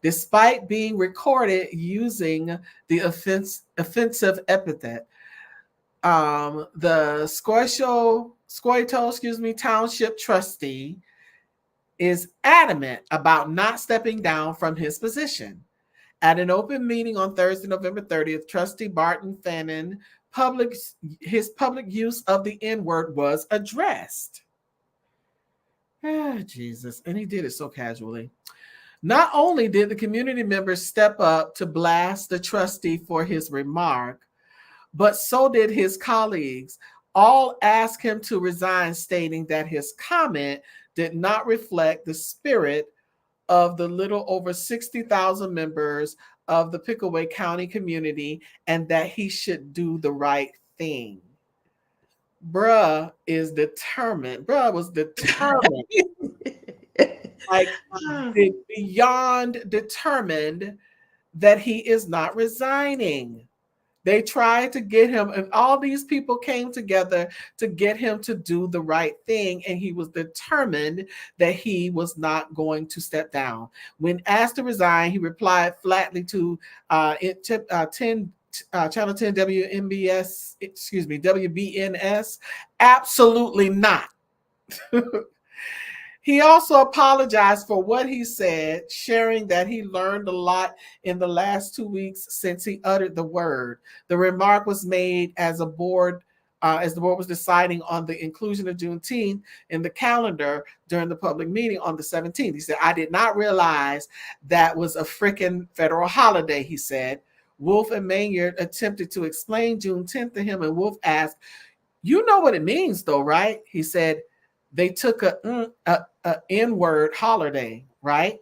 Despite being recorded using the offensive epithet, the Scoito, township trustee is adamant about not stepping down from his position. At an open meeting on Thursday, November 30th, Trustee Barton Fannin, his public use of the N-word was addressed. Jesus, and he did it so casually. Not only did the community members step up to blast the trustee for his remark, but so did his colleagues. All asked him to resign, stating that his comment did not reflect the spirit of the little over 60,000 members of the Pickaway County community and that he should do the right thing. Bruh was determined. Like beyond determined that he is not resigning. They tried to get him, and all these people came together to get him to do the right thing, and he was determined that he was not going to step down. When asked to resign, he replied flatly to Channel 10 WBNS, absolutely not. He also apologized for what he said, sharing that he learned a lot in the last 2 weeks since he uttered the word. The remark was made as the board was deciding on the inclusion of Juneteenth in the calendar during the public meeting on the 17th. He said, "I did not realize that was a freaking federal holiday," he said. Wolf and Maynard attempted to explain Juneteenth to him, and Wolf asked, "You know what it means though, right?" He said, "They took a N-word holiday, right?"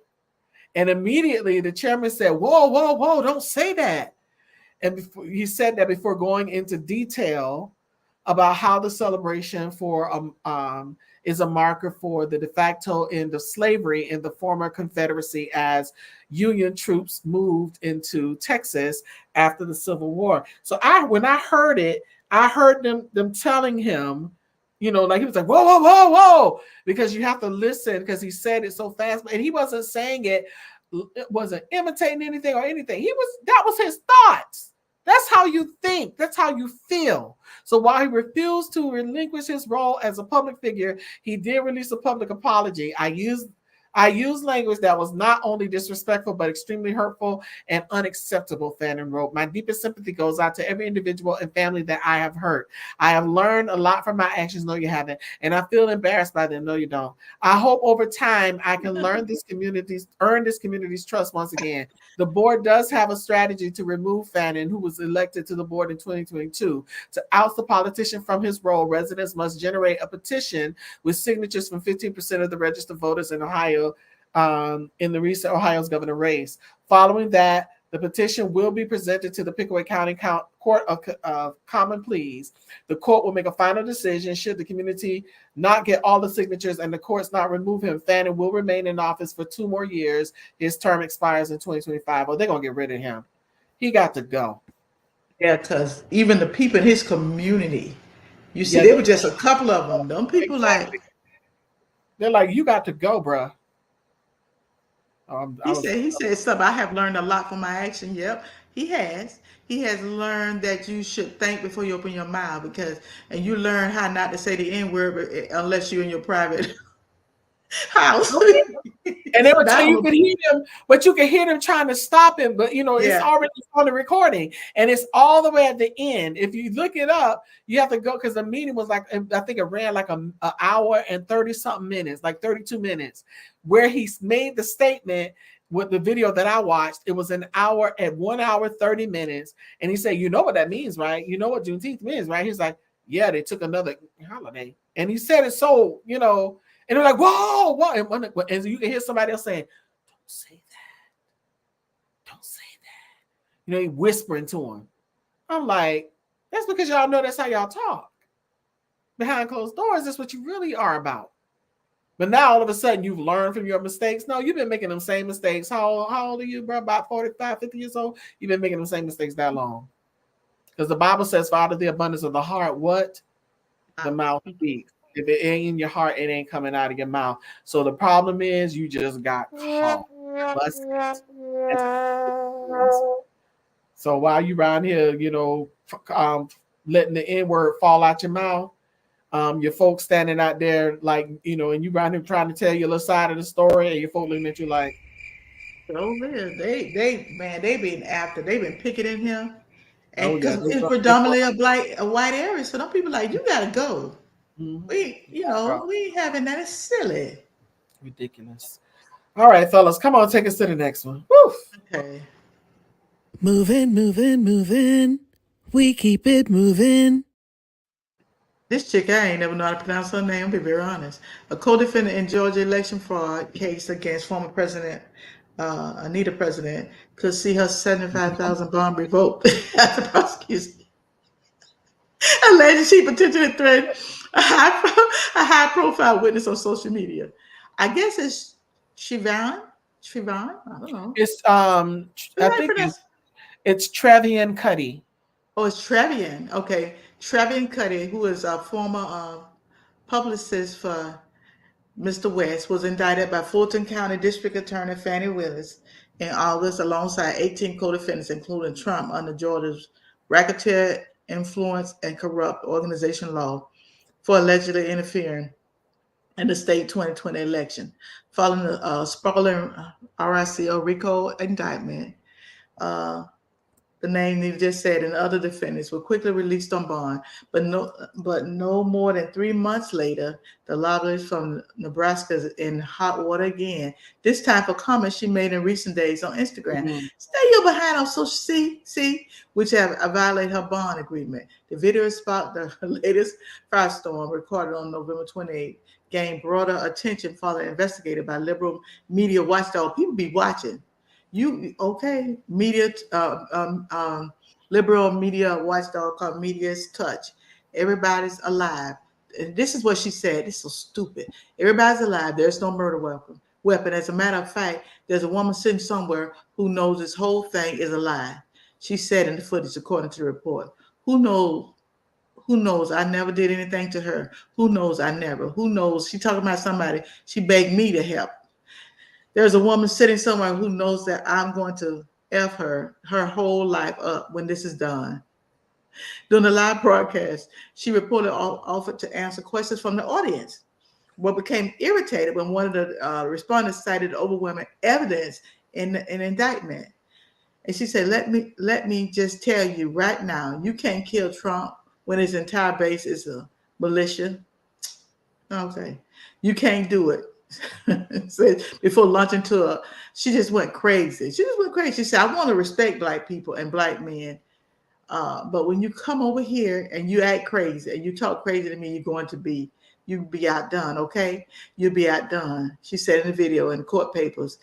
And immediately the chairman said, whoa, don't say that. And he said that before going into detail about how the celebration for is a marker for the de facto end of slavery in the former Confederacy as Union troops moved into Texas after the Civil War. So when I heard it, I heard them telling him, like he was like, whoa, because you have to listen because he said it so fast, and he wasn't saying it wasn't imitating anything or anything. That was his thoughts. That's how you think. That's how you feel. So while he refused to relinquish his role as a public figure, he did release a public apology. I used language that was not only disrespectful, but extremely hurtful and unacceptable, Fannin wrote. My deepest sympathy goes out to every individual and family that I have hurt. I have learned a lot from my actions. No, you haven't. And I feel embarrassed by them. No, you don't. I hope over time I can earn this community's trust once again. The board does have a strategy to remove Fannin, who was elected to the board in 2022. To oust the politician from his role, residents must generate a petition with signatures from 15% of the registered voters in Ohio in the recent Ohio's governor race. Following that, The petition will be presented to the Pickaway County Court of Common Pleas. The court will make a final decision should the community not get all the signatures and the courts not remove him. Fannin will remain in office for 2 more years. His term expires in 2025. Oh, they're going to get rid of him. He got to go. Yeah, because even the people in his community, you see, they were just a couple of them. Them people exactly. They're like, you got to go, bruh. He said something. I have learned a lot from my action. Yep, he has. He has learned that you should think before you open your mouth and you learn how not to say the N-word unless you're in your private house. And they were telling you could hear them, but you can hear them trying to stop him. But it's already on the recording, and it's all the way at the end. If you look it up, you have to go because the meeting was like, I think it ran like an hour and 30-something minutes, like 32 minutes, where he made the statement. With the video that I watched, it was 1 hour 30 minutes, and he said, "You know what that means, right? You know what Juneteenth means, right?" He's like, "Yeah, they took another holiday," and he said it so, and they're like, "Whoa, whoa!" And you can hear somebody else saying, "Don't say that, don't say that," he whispering to him. I'm like, that's because y'all know that's how y'all talk behind closed doors. That's what you really are about. But now all of a sudden you've learned from your mistakes. No, you've been making them same mistakes. How old are you, bro? About 45, 50 years old? You've been making them same mistakes that long. Because the Bible says, for out of the abundance of the heart, what? The mouth speaks. If it ain't in your heart, it ain't coming out of your mouth. So the problem is you just got caught. So while you around here, letting the N-word fall out your mouth, your folks standing out there like, and you around him trying to tell your little side of the story, and your folks looking at you like, they been after, they've been picketing him, and because it's predominantly a white area, so them people like, you gotta go. Mm-hmm. We ain't having that. It's silly, ridiculous. All right, fellas, come on, take us to the next one. Woo. Okay. Moving. We keep it moving. This chick, I ain't never know how to pronounce her name, I'll be very honest. A co-defendant in Georgia election fraud case against former President Anita President could see her $75,000 bond revoked after prosecution. Alleged she potentially threatened a high-profile witness on social media. I guess it's Siobhan. I don't know. It's I think it's Trevian Cuddy. Oh, it's Trevian. Okay. Trevian Cuddy, who is a former publicist for Mr. West, was indicted by Fulton County District Attorney Fannie Willis in August alongside 18 co-defendants, including Trump, under Georgia's racketeer, influence, and corrupt organization law for allegedly interfering in the state 2020 election. Following the sprawling RICO indictment, the name you just said, and other defendants were quickly released on bond, but no more than 3 months later, the lobbyist from Nebraska is in hot water again. This time for comments she made in recent days on Instagram. Mm-hmm. Stay your behind on social, see, which have violated her bond agreement. The video sparked the latest firestorm recorded on November 28th, gained broader attention following investigated by liberal media watchdog. People be watching. Media, liberal media watchdog called Media's Touch. Everybody's alive. And this is what she said. This is so stupid. Everybody's alive. There's no murder weapon. As a matter of fact, there's a woman sitting somewhere who knows this whole thing is a lie. She said in the footage, according to the report. Who knows? I never did anything to her. Who knows? I never. Who knows? She talking about somebody. She begged me to help. There's a woman sitting somewhere who knows that I'm going to F her whole life up when this is done. During the live broadcast, she reported offered to answer questions from the audience, but became irritated when one of the respondents cited overwhelming evidence in an indictment. And she said, let me just tell you right now, you can't kill Trump when his entire base is a militia. Okay, you can't do it. Said before launching to she just went crazy. She said, I want to respect black people and black men. But when you come over here and you act crazy and you talk crazy to me, you'll be outdone, okay? You'll be outdone. She said in the video in court papers.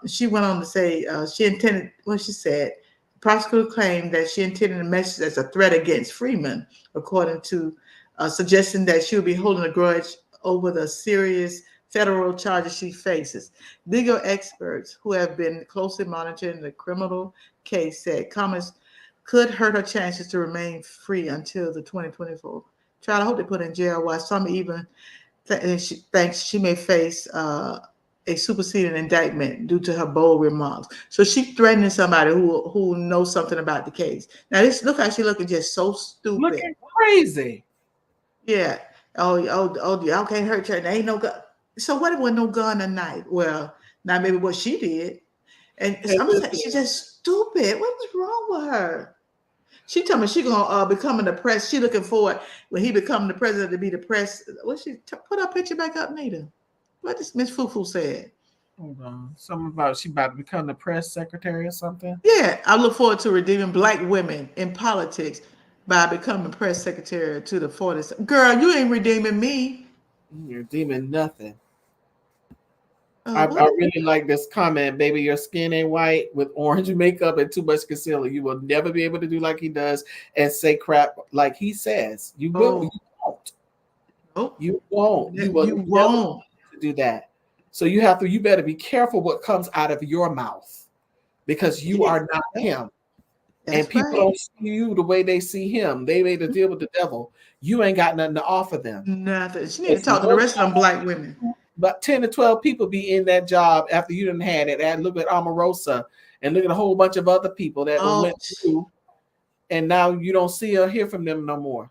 She went on to say she intended, what she said, the prosecutor claimed that she intended the message as a threat against Freeman, according to suggesting that she would be holding a grudge over the serious federal charges she faces. Legal experts who have been closely monitoring the criminal case said comments could hurt her chances to remain free until the 2024 trial. I hope they put her in jail, while some even she thinks she may face a superseding indictment due to her bold remarks. So she's threatening somebody who knows something about the case. Now this, look how she looking, just so stupid. Looking crazy. Yeah. Oh, y'all can't hurt her. There ain't no gun. So what if there was no gun or knife? Well, now maybe what she did. And I'm saying she's just stupid. What's wrong with her? She told me she gonna becoming the press. She looking forward when he become the president to be the press. What she put her picture back up, Nita? What this Miss Fufu said? Hold on. Something about she about to become the press secretary or something. Yeah, I look forward to redeeming Black women in politics by becoming press secretary to the 40s. Girl, you ain't redeeming me. You're redeeming nothing. I really like this comment, baby. Your skin ain't white with orange makeup and too much concealer. You will never be able to do like he does and say crap like he says. You will. You won't. Nope. You won't. You will won't do that. So you have to. You better be careful what comes out of your mouth, because you are not him. That's and people don't see you the way they see him. They made a deal with the devil. You ain't got nothing to offer them. Nothing. She need to talk to the rest of them Black women. But 10 to 12 people be in that job after you done had it. And look at Omarosa and look at a whole bunch of other people that went through, and now you don't see or hear from them no more.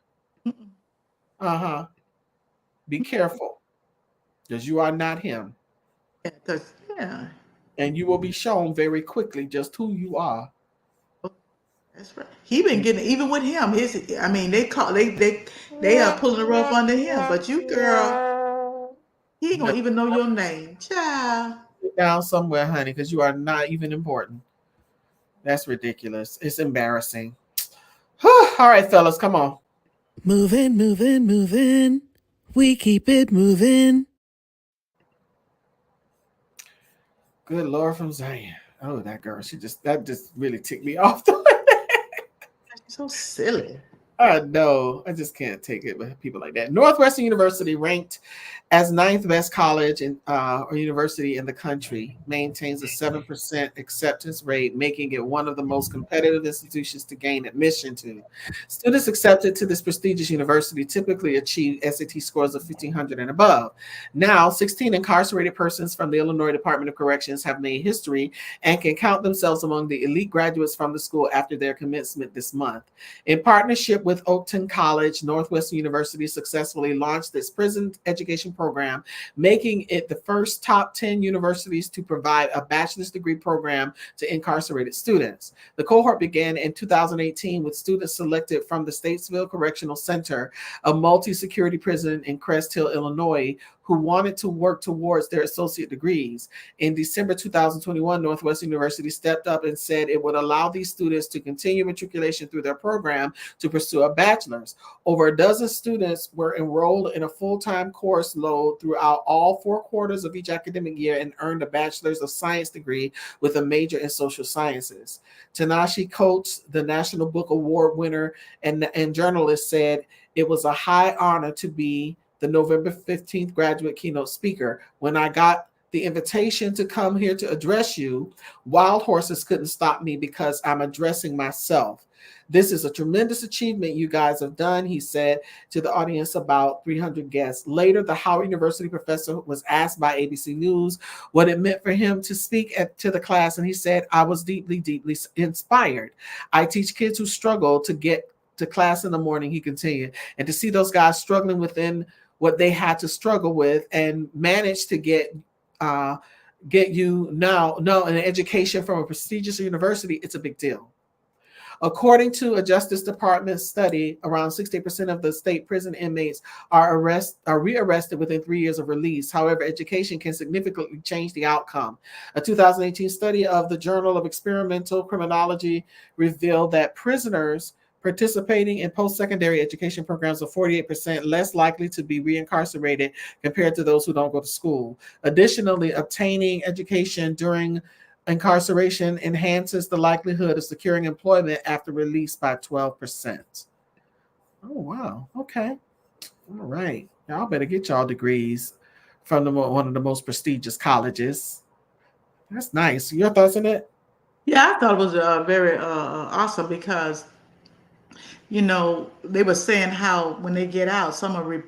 Be careful, because you are not him. Yeah. And you will be shown very quickly just who you are. That's right. He been getting, even with him. They are pulling the rope under him. But you, girl, he ain't gonna even know your name, child. Sit down somewhere, honey, because you are not even important. That's ridiculous. It's embarrassing. All right, fellas, come on. Moving, moving, moving. We keep it moving. Good Lord from Zion. Oh, that girl. That just really ticked me off. So silly. I know. I just can't take it with people like that. Northwestern University, ranked as 9th best college or university in the country, maintains a 7% acceptance rate, making it one of the most competitive institutions to gain admission to. Students accepted to this prestigious university typically achieve SAT scores of 1,500 and above. Now, 16 incarcerated persons from the Illinois Department of Corrections have made history and can count themselves among the elite graduates from the school after their commencement this month. In partnership with Oakton College, Northwestern University successfully launched its prison education program, making it the first top 10 universities to provide a bachelor's degree program to incarcerated students. The cohort began in 2018 with students selected from the Statesville Correctional Center, a multi-security prison in Crest Hill, Illinois, who wanted to work towards their associate degrees. In December 2021, Northwestern University stepped up and said it would allow these students to continue matriculation through their program to pursue a bachelor's. Over a dozen students were enrolled in a full-time course load throughout all 4 quarters of each academic year and earned a bachelor's of science degree with a major in social sciences. Ta-Nehisi Coates, the National Book Award winner and journalist, said it was a high honor to be the November 15th graduate keynote speaker. When I got the invitation to come here to address you, wild horses couldn't stop me because I'm addressing myself. This is a tremendous achievement you guys have done, he said to the audience, about 300 guests. Later, the Howard University professor was asked by ABC News what it meant for him to speak to the class, and he said, I was deeply, deeply inspired. I teach kids who struggle to get to class in the morning, he continued, and to see those guys struggling within what they had to struggle with and manage to get you now an education from a prestigious university, it's a big deal. According to a Justice Department study, around 60% of the state prison inmates are rearrested within 3 years of release. However, education can significantly change the outcome. A 2018 study of the Journal of Experimental Criminology revealed that prisoners participating in post-secondary education programs are 48% less likely to be reincarcerated compared to those who don't go to school. Additionally, obtaining education during incarceration enhances the likelihood of securing employment after release by 12%. Oh, wow. Okay. All right. Y'all better get y'all degrees from one of the most prestigious colleges. That's nice. Your thoughts on it? Yeah, I thought it was very awesome because they were saying how when they get out, some are,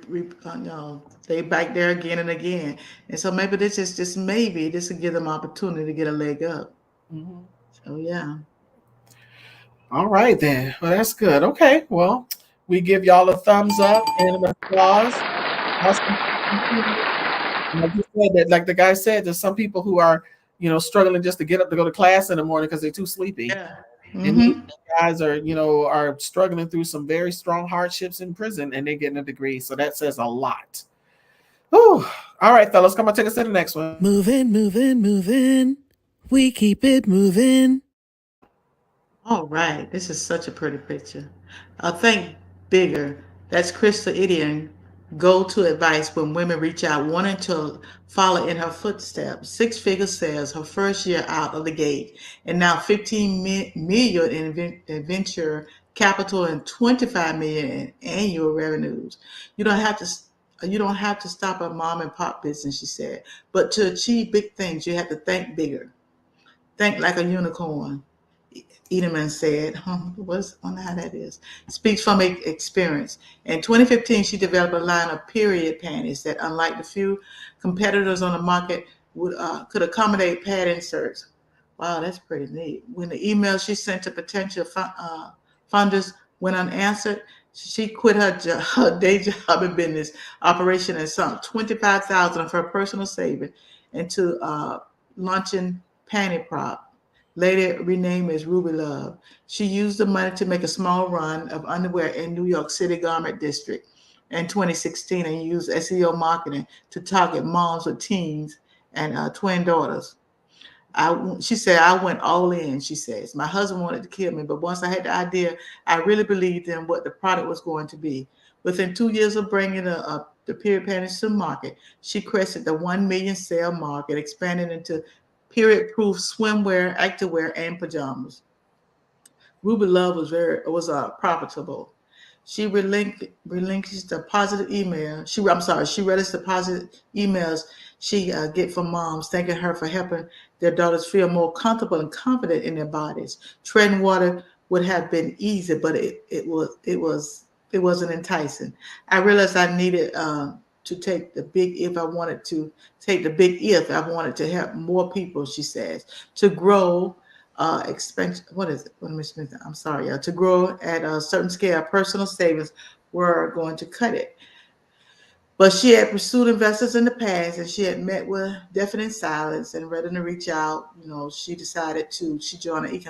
they back there again and again, and so maybe this is just maybe this will give them opportunity to get a leg up. Mm-hmm. So yeah. All right then. Well, that's good. Okay. Well, we give y'all a thumbs up and an applause. Awesome. Like you said, that like the guy said, there's some people who are, struggling just to get up to go to class in the morning because they're too sleepy. Yeah. And these Mm-hmm. guys are struggling through some very strong hardships in prison, and they're getting a degree. So that says a lot. Whew. All right, fellas, come on, take us to the next one. Moving, moving, moving. We keep it moving. All right, this is such a pretty picture. Think bigger. That's Krista Idian. Go-to advice when women reach out wanting to follow in her footsteps. Six-figure sales her first year out of the gate, and now 15 million in venture capital and 25 million in annual revenues. You don't have to. You don't have to stop a mom and pop business, she said. But to achieve big things, you have to think bigger. Think like a unicorn. Edelman said, what's on how that is? Speaks from experience. In 2015, she developed a line of period panties that, unlike the few competitors on the market, could accommodate pad inserts. Wow, that's pretty neat. When the email she sent to potential funders went unanswered, she quit her day job in business operation and sunk $25,000 of her personal savings into launching panty prop, later renamed as Ruby Love. She used the money to make a small run of underwear in New York City Garment District in 2016 and used SEO marketing to target moms with teens and twin daughters. She said, I went all in, she says. My husband wanted to kill me, but once I had the idea, I really believed in what the product was going to be. Within 2 years of bringing the period panties to the market, she crested the 1 million sale mark and expanded into period-proof swimwear, activewear, and pajamas. Ruby Love was profitable. She relinquished the positive email. She relished the positive emails she get from moms thanking her for helping their daughters feel more comfortable and confident in their bodies. Treading water would have been easy, but it wasn't enticing. I realized I needed to take the big if I wanted to take the big if I wanted to help more people, she says, to grow expansion. What is it? I'm sorry, to grow at a certain scale. Personal savings were going to cut it. But she had pursued investors in the past, and she had met with definite silence and ready to reach out. She joined an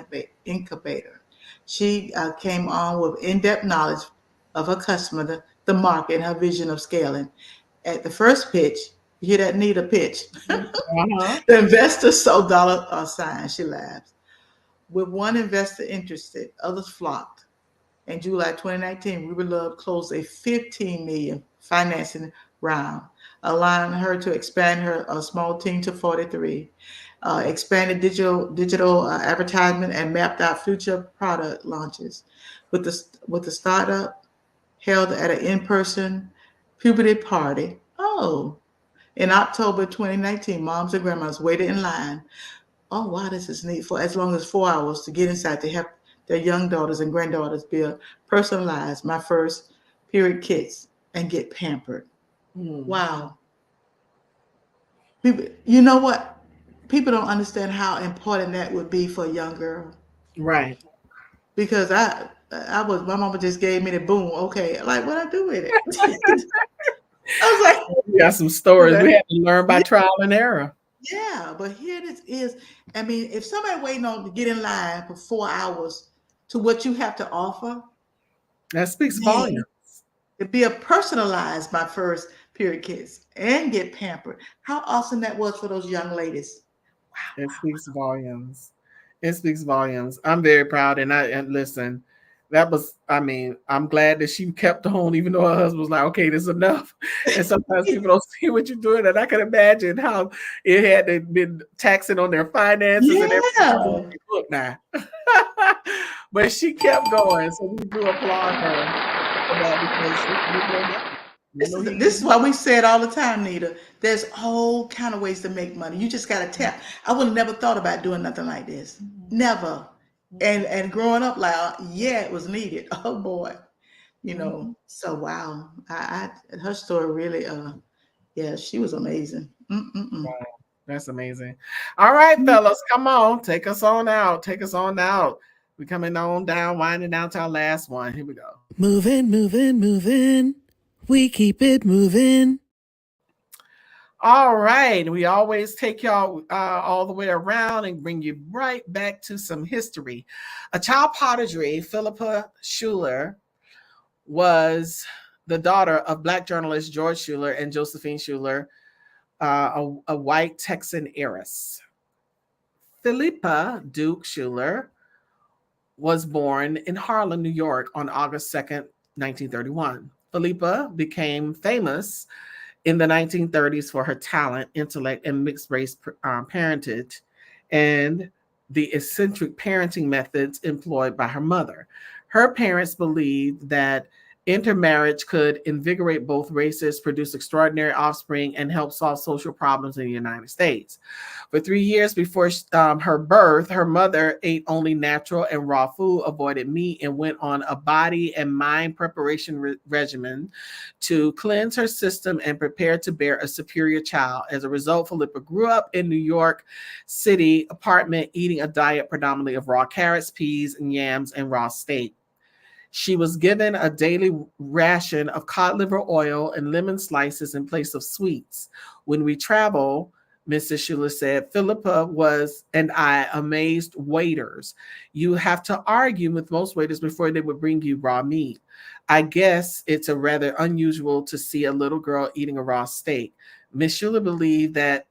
incubator. She came on with in-depth knowledge of her customer, the market, and her vision of scaling. At the first pitch, you hear that need a pitch. Uh-huh. The investor saw dollar signs. She laughs. With one investor interested, others flocked. In July 2019, Ruby Love closed a $15 million financing round, allowing her to expand her small team to 43, expanded digital advertisement, and mapped out future product launches. With the startup held at an in-person puberty party. Oh, in October 2019, moms and grandmas waited in line. Oh, wow, this is neat. For as long as 4 hours to get inside to help their young daughters and granddaughters build personalized my first period kits and get pampered. Wow. People, you know what? People don't understand how important that would be for a young girl. Right. Because my mama just gave me the boom. Okay, like what I do with it? I was like, We got some stories okay. we had to learn by trial and error. Yeah, but here this is. I mean, if somebody waiting on to get in line for 4 hours to what you have to offer, That speaks man, volumes. to be a personalized my first period kids and get pampered. How awesome that was for those young ladies. It speaks volumes. It speaks volumes. I'm very proud, and listen. that was, I mean, I'm glad that she kept on, even though her husband was like, okay, this is enough. And sometimes people don't see what you're doing. And I can imagine how it had to been taxing on their finances and everything. Yeah. Look now. But she kept going. So we do applaud her for that because This is why we say it all the time, Nita. There's all kind of ways to make money. You just gotta tap. I would have never thought about doing nothing like this. Never. And growing up, like, yeah, it was needed. Oh boy. So wow. Her story really yeah, she was amazing. Wow, that's amazing. All right, fellas, come on. Take us on out. Take us on out. We're coming on down, winding down to our last one. Here we go. Moving, moving, moving. We keep it moving. All right. We always take y'all all the way around and bring you right back to some history. A child prodigy, Philippa Schuler, was the daughter of Black journalist George Schuler and Josephine Schuler, a white Texan heiress. Philippa Duke Schuler was born in Harlem, New York on August 2nd, 1931. Philippa became famous in the 1930s for her talent, intellect, and mixed race parentage, and the eccentric parenting methods employed by her mother. Her parents believed that intermarriage could invigorate both races, produce extraordinary offspring, and help solve social problems in the United States. For 3 years before her birth, her mother ate only natural and raw food, avoided meat, and went on a body and mind preparation regimen to cleanse her system and prepare to bear a superior child. As a result, Philippa grew up in New York City apartment, eating a diet predominantly of raw carrots, peas, and yams, and raw steak. She was given a daily ration of cod liver oil and lemon slices in place of sweets. When we travel, Mrs. Schuler said, Philippa and I amazed waiters. You have to argue with most waiters before they would bring you raw meat. I guess it's a rather unusual to see a little girl eating a raw steak. Miss Schuler believed that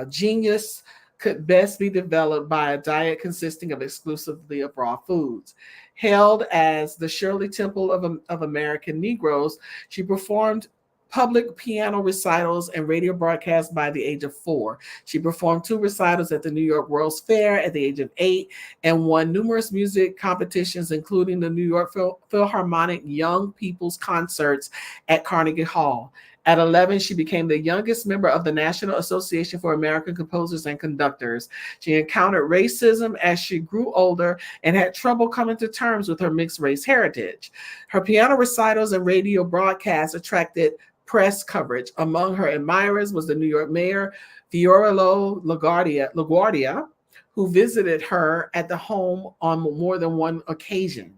genius could best be developed by a diet consisting of exclusively of raw foods. Hailed as the Shirley Temple of American Negroes, she performed public piano recitals and radio broadcasts by the age of 4. She performed 2 recitals at the New York World's Fair at the age of 8 and won numerous music competitions, including the New York Philharmonic Young People's Concerts at Carnegie Hall. At 11, she became the youngest member of the National Association for American Composers and Conductors. She encountered racism as she grew older and had trouble coming to terms with her mixed race heritage. Her piano recitals and radio broadcasts attracted press coverage. Among her admirers was the New York mayor, Fiorello LaGuardia, who visited her at the home on more than one occasion.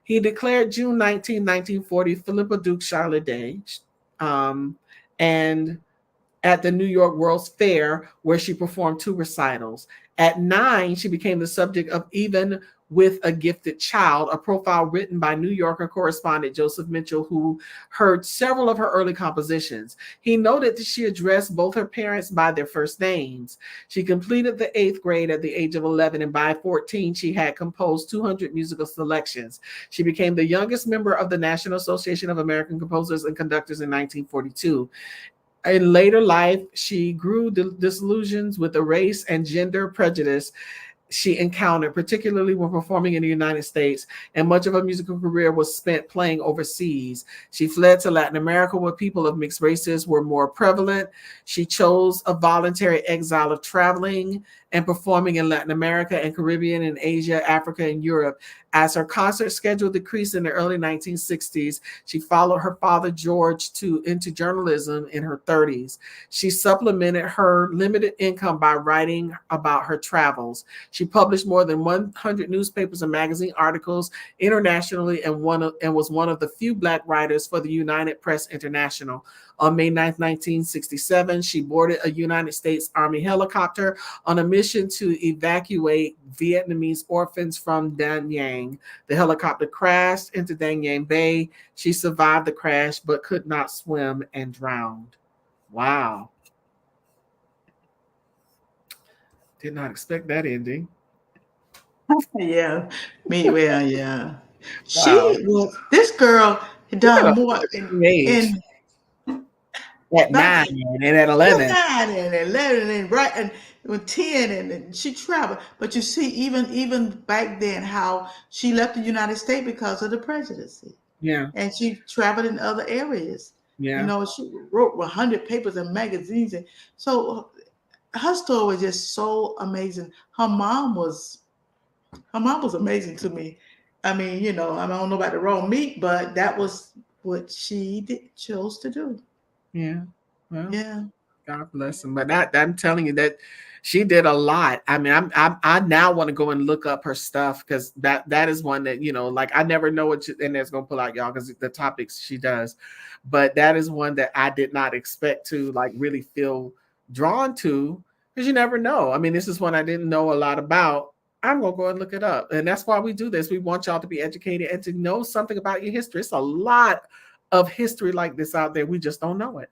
He declared June 19, 1940, Philippa Duke Schuler Day, and at the New York World's Fair, where she performed 2 recitals. At 9, she became the subject of Even with a Gifted Child, a profile written by New Yorker correspondent Joseph Mitchell, who heard several of her early compositions. He noted that she addressed both her parents by their first names. She completed the 8th grade at the age of 11, and by 14, she had composed 200 musical selections. She became the youngest member of the National Association of American Composers and Conductors in 1942. In later life, she grew disillusions with the race and gender prejudice she encountered, particularly when performing in the United States, and much of her musical career was spent playing overseas. She fled to Latin America, where people of mixed races were more prevalent. She chose a voluntary exile of traveling and performing in Latin America and Caribbean and Asia, Africa, and Europe. As her concert schedule decreased in the early 1960s, she followed her father, George, into journalism in her 30s. She supplemented her limited income by writing about her travels. She published more than 100 newspapers and magazine articles internationally and was one of the few Black writers for the United Press International. On May 9, 1967, she boarded a United States Army helicopter on a mission to evacuate Vietnamese orphans from Da Nang. The helicopter crashed into Da Nang Bay. She survived the crash but could not swim and drowned. Wow. Did not expect that ending. Yeah. Yeah. This girl had done more age in at back 9 and at 11. 9 and 11 and right and with 10 and she traveled. But you see, even back then, how she left the United States because of the presidency. Yeah. And she traveled in other areas. Yeah. You know, she wrote 100 papers and magazines. And so her story was just so amazing. Her mom was amazing to me. I mean, you know, I don't know about the raw meat, but that was what she chose to do. Yeah. Well, yeah. God bless him. But I'm telling you that she did a lot. I mean, I now want to go and look up her stuff because that is one that, you know, like I never know what and that's gonna pull out y'all because the topics she does. But that is one that I did not expect to like really feel drawn to because you never know. I mean, this is one I didn't know a lot about. I'm gonna go and look it up. And that's why we do this. We want y'all to be educated and to know something about your history. It's a lot of history like this out there. We just don't know it.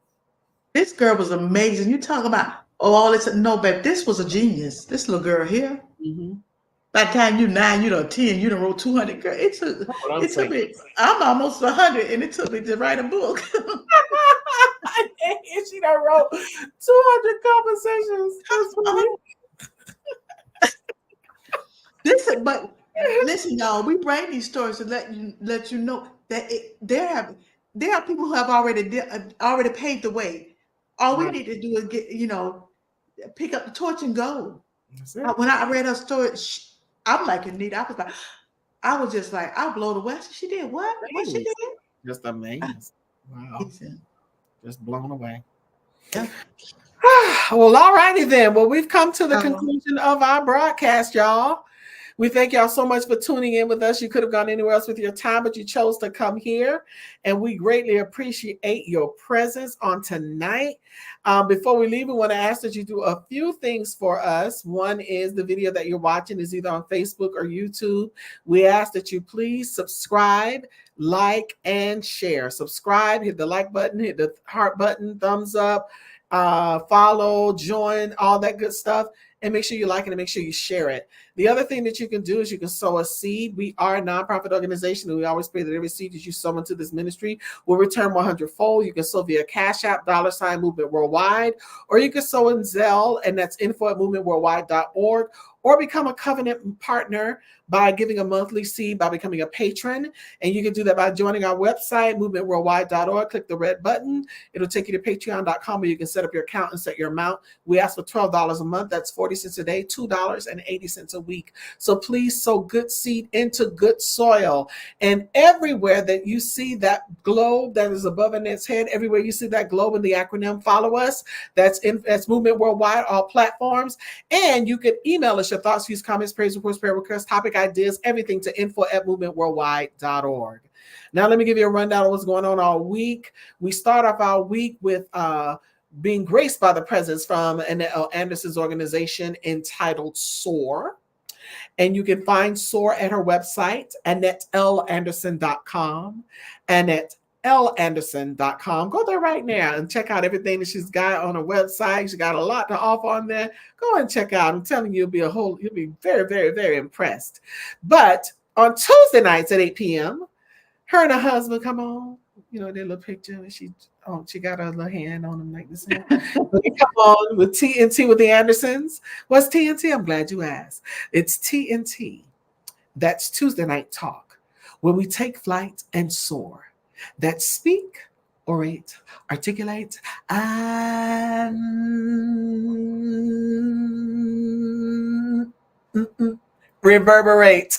This girl was amazing. You talk about all this. No, babe, this was a genius. This little girl here. Mm-hmm. By the time you're 9, you know, 10, you done wrote 200. Girl, it took me. I'm almost 100, and it took me to write a book. She done wrote 200 conversations. But listen, y'all, we bring these stories to let you know that there are people who have already paved the way. All we need to do is get, you know, pick up the torch and go. When I read her story, I'm like Anita. I was just like, I blow the West. She did what? What she did? Just amazing. Wow. Just blown away. Yeah. Well, all righty then. Well, we've come to the conclusion of our broadcast, y'all. We thank y'all so much for tuning in with us. You could have gone anywhere else with your time, but you chose to come here, and we greatly appreciate your presence on tonight. Before we leave, we want to ask that you do a few things for us. One is the video that you're watching is either on Facebook or YouTube. We ask that you please subscribe, like, and share. Subscribe, hit the like button, hit the heart button, thumbs up, follow, join, all that good stuff. And make sure you like it and make sure you share it. The other thing that you can do is you can sow a seed. We are a nonprofit organization, and we always pray that every seed that you sow into this ministry will return 100-fold. You can sow via Cash App, $ Movement Worldwide, or you can sow in Zelle, and that's info@movementworldwide.org, or become a covenant partner by giving a monthly seed by becoming a patron. And you can do that by joining our website, movementworldwide.org. Click the red button. It'll take you to patreon.com where you can set up your account and set your amount. We ask for $12 a month. That's 40 cents a day, $2.80 a week. So please sow good seed into good soil. And everywhere that you see that globe that is above Annette's head, everywhere you see that globe in the acronym, follow us. That's Movement Worldwide, all platforms. And you can email us your thoughts, views, comments, praise reports, prayer requests, topic ideas, everything to info@movementworldwide.org. Now, let me give you a rundown of what's going on all week. We start off our week with being graced by the presence from Annette L. Anderson's organization entitled SOAR. And you can find SOAR at her website, AnnetteLAnderson.com. AnnetteLAnderson.com. Go there right now and check out everything that she's got on her website. She's got a lot to offer on there. Go and check out. I'm telling you, you'll be very, very, very impressed. But on Tuesday nights at 8 p.m., her and her husband come on. You know, their little picture. She got her little hand on him like this. They come on with TNT with the Andersons. What's TNT? I'm glad you asked. It's TNT. That's Tuesday Night Talk, where we take flight and soar. That speak, orate, articulate, and reverberate.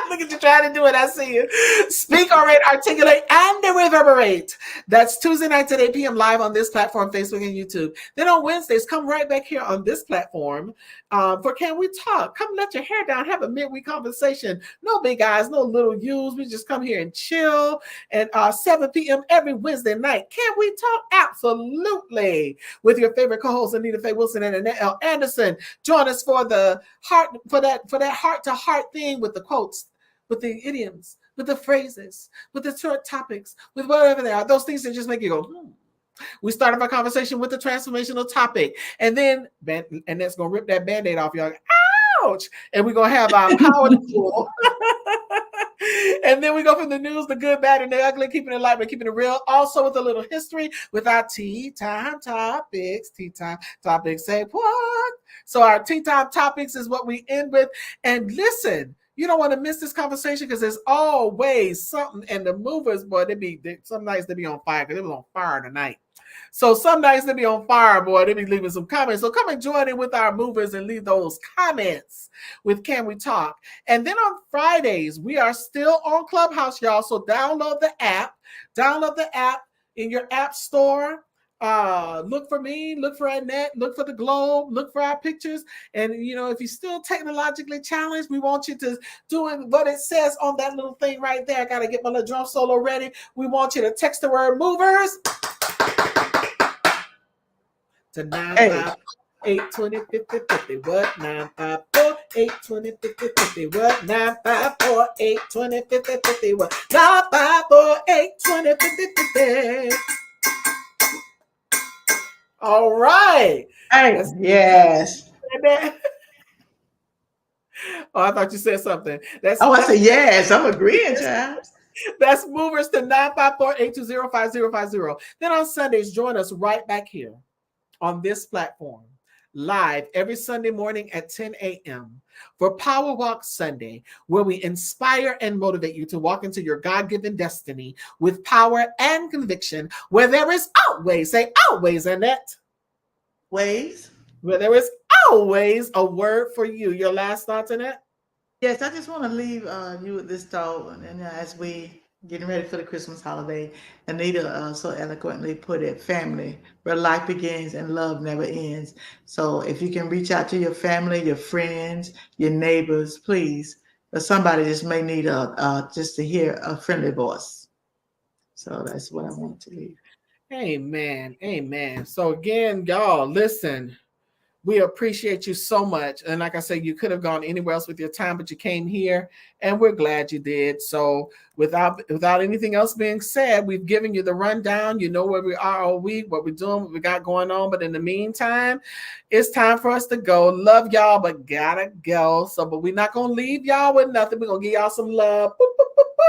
Look at you trying to do it. I see you. Speak, orate, articulate, and reverberate. That's Tuesday nights at 8 p.m. live on this platform, Facebook and YouTube. Then on Wednesdays, come right back here on this platform for Can We Talk? Come let your hair down. Have a midweek conversation. No big eyes, no little U's. We just come here and chill. And 7 p.m. every Wednesday night. Can we talk? Absolutely. With your favorite co-hosts, Anita Faye Wilson and Annette L. Anderson. Join us for the heart, for that heart-to-heart thing with the quotes, with the idioms, with the phrases, with the short topics, with whatever they are, those things that just make you go, We start off our conversation with the transformational topic. And then, and that's going to rip that Band-Aid off, y'all. Ouch! And we're going to have our power tool. And then we go from the news, the good, bad, and the ugly, keeping it light, but keeping it real. Also with a little history with our tea time topics. Tea time topics say what? So our tea time topics is what we end with. And listen, you don't want to miss this conversation because there's always something. And the movers, boy, some nights they be on fire because it was on fire tonight. So some nights they be on fire, boy. They be leaving some comments. So come and join in with our movers and leave those comments with Can We Talk? And then on Fridays, we are still on Clubhouse, y'all. So download the app. Download the app in your app store. Look for me, look for Annette, look for the Globe, look for our pictures. And, you know, if you're still technologically challenged, we want you to do what it says on that little thing right there. I got to get my little drum solo ready. We want you to text the word movers to 958-20-50-50. What? 954-820-50-50. What? 954-820-50-50. What? 954-820-50-50. All right. Yes. Oh, I thought you said something. I said yes. I'm agreeing, child. That's movers to 954-820-5050. Then on Sundays, join us right back here on this platform, live every Sunday morning at 10 a.m. for Power Walk Sunday, where we inspire and motivate you to walk into your God-given destiny with power and conviction, where there is always, say always, Annette. Ways. Where there is always a word for you. Your last thoughts, Annette? Yes, I just want to leave you with this thought. And as we getting ready for the Christmas holiday, Anita so eloquently put it, family, where life begins and love never ends. So if you can reach out to your family, your friends, your neighbors, please, or somebody just may need just to hear a friendly voice. So that's what I want to leave. Amen. Amen. So again, y'all, listen. We appreciate you so much. And like I said, you could have gone anywhere else with your time, but you came here and we're glad you did. So without anything else being said, we've given you the rundown. You know where we are all week, what we're doing, what we got going on. But in the meantime, it's time for us to go. Love y'all, but gotta go. So, but we're not going to leave y'all with nothing. We're going to give y'all some love. Boop, boop, boop, boop.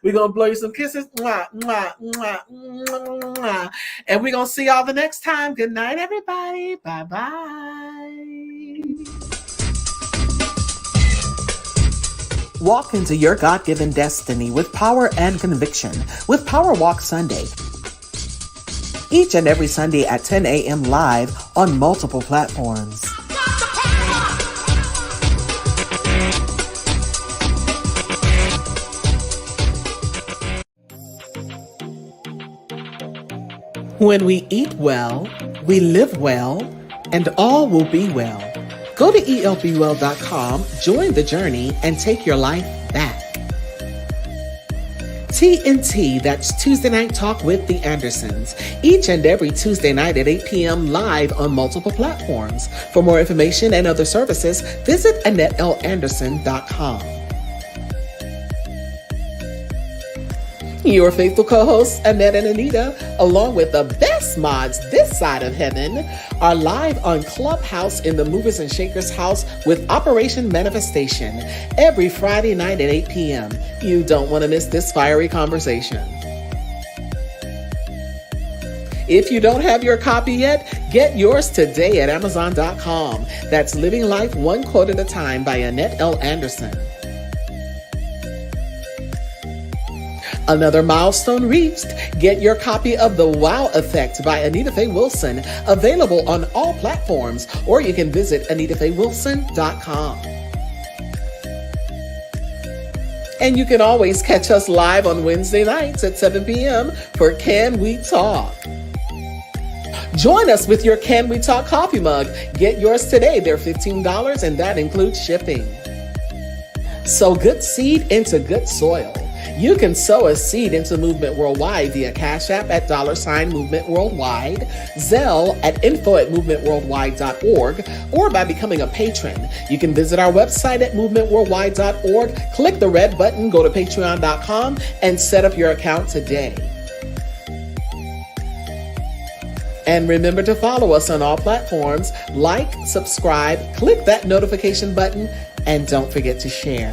We're going to blow you some kisses. Mwah, mwah, mwah, mwah, mwah. And we're going to see y'all the next time. Good night, everybody. Bye-bye. Walk into your God-given destiny with power and conviction with Power Walk Sunday. Each and every Sunday at 10 a.m. live on multiple platforms. When we eat well, we live well, and all will be well. Go to elbwell.com, join the journey, and take your life back. TNT, that's Tuesday Night Talk with the Andersons, each and every Tuesday night at 8 p.m. live on multiple platforms. For more information and other services, visit AnnetteLAnderson.com. Your faithful co-hosts, Annette and Anita, along with the best mods this side of heaven, are live on Clubhouse in the Movers and Shakers house with Operation Manifestation every Friday night at 8 p.m. You don't want to miss this fiery conversation. If you don't have your copy yet, get yours today at Amazon.com. That's Living Life One Quote at a Time by Annette L. Anderson. Another milestone reached. Get your copy of The Wow Effect by Anita Faye Wilson, available on all platforms, or you can visit AnitaFayeWilson.com. And you can always catch us live on Wednesday nights at 7 p.m. for Can We Talk? Join us with your Can We Talk coffee mug. Get yours today. They're $15 and that includes shipping. Sow good seed into good soil. You can sow a seed into Movement Worldwide via Cash App at $Movement Worldwide, Zelle at info@movementworldwide.org, or by becoming a patron. You can visit our website at movementworldwide.org, click the red button, go to patreon.com, and set up your account today. And remember to follow us on all platforms. Like, subscribe, click that notification button, and don't forget to share.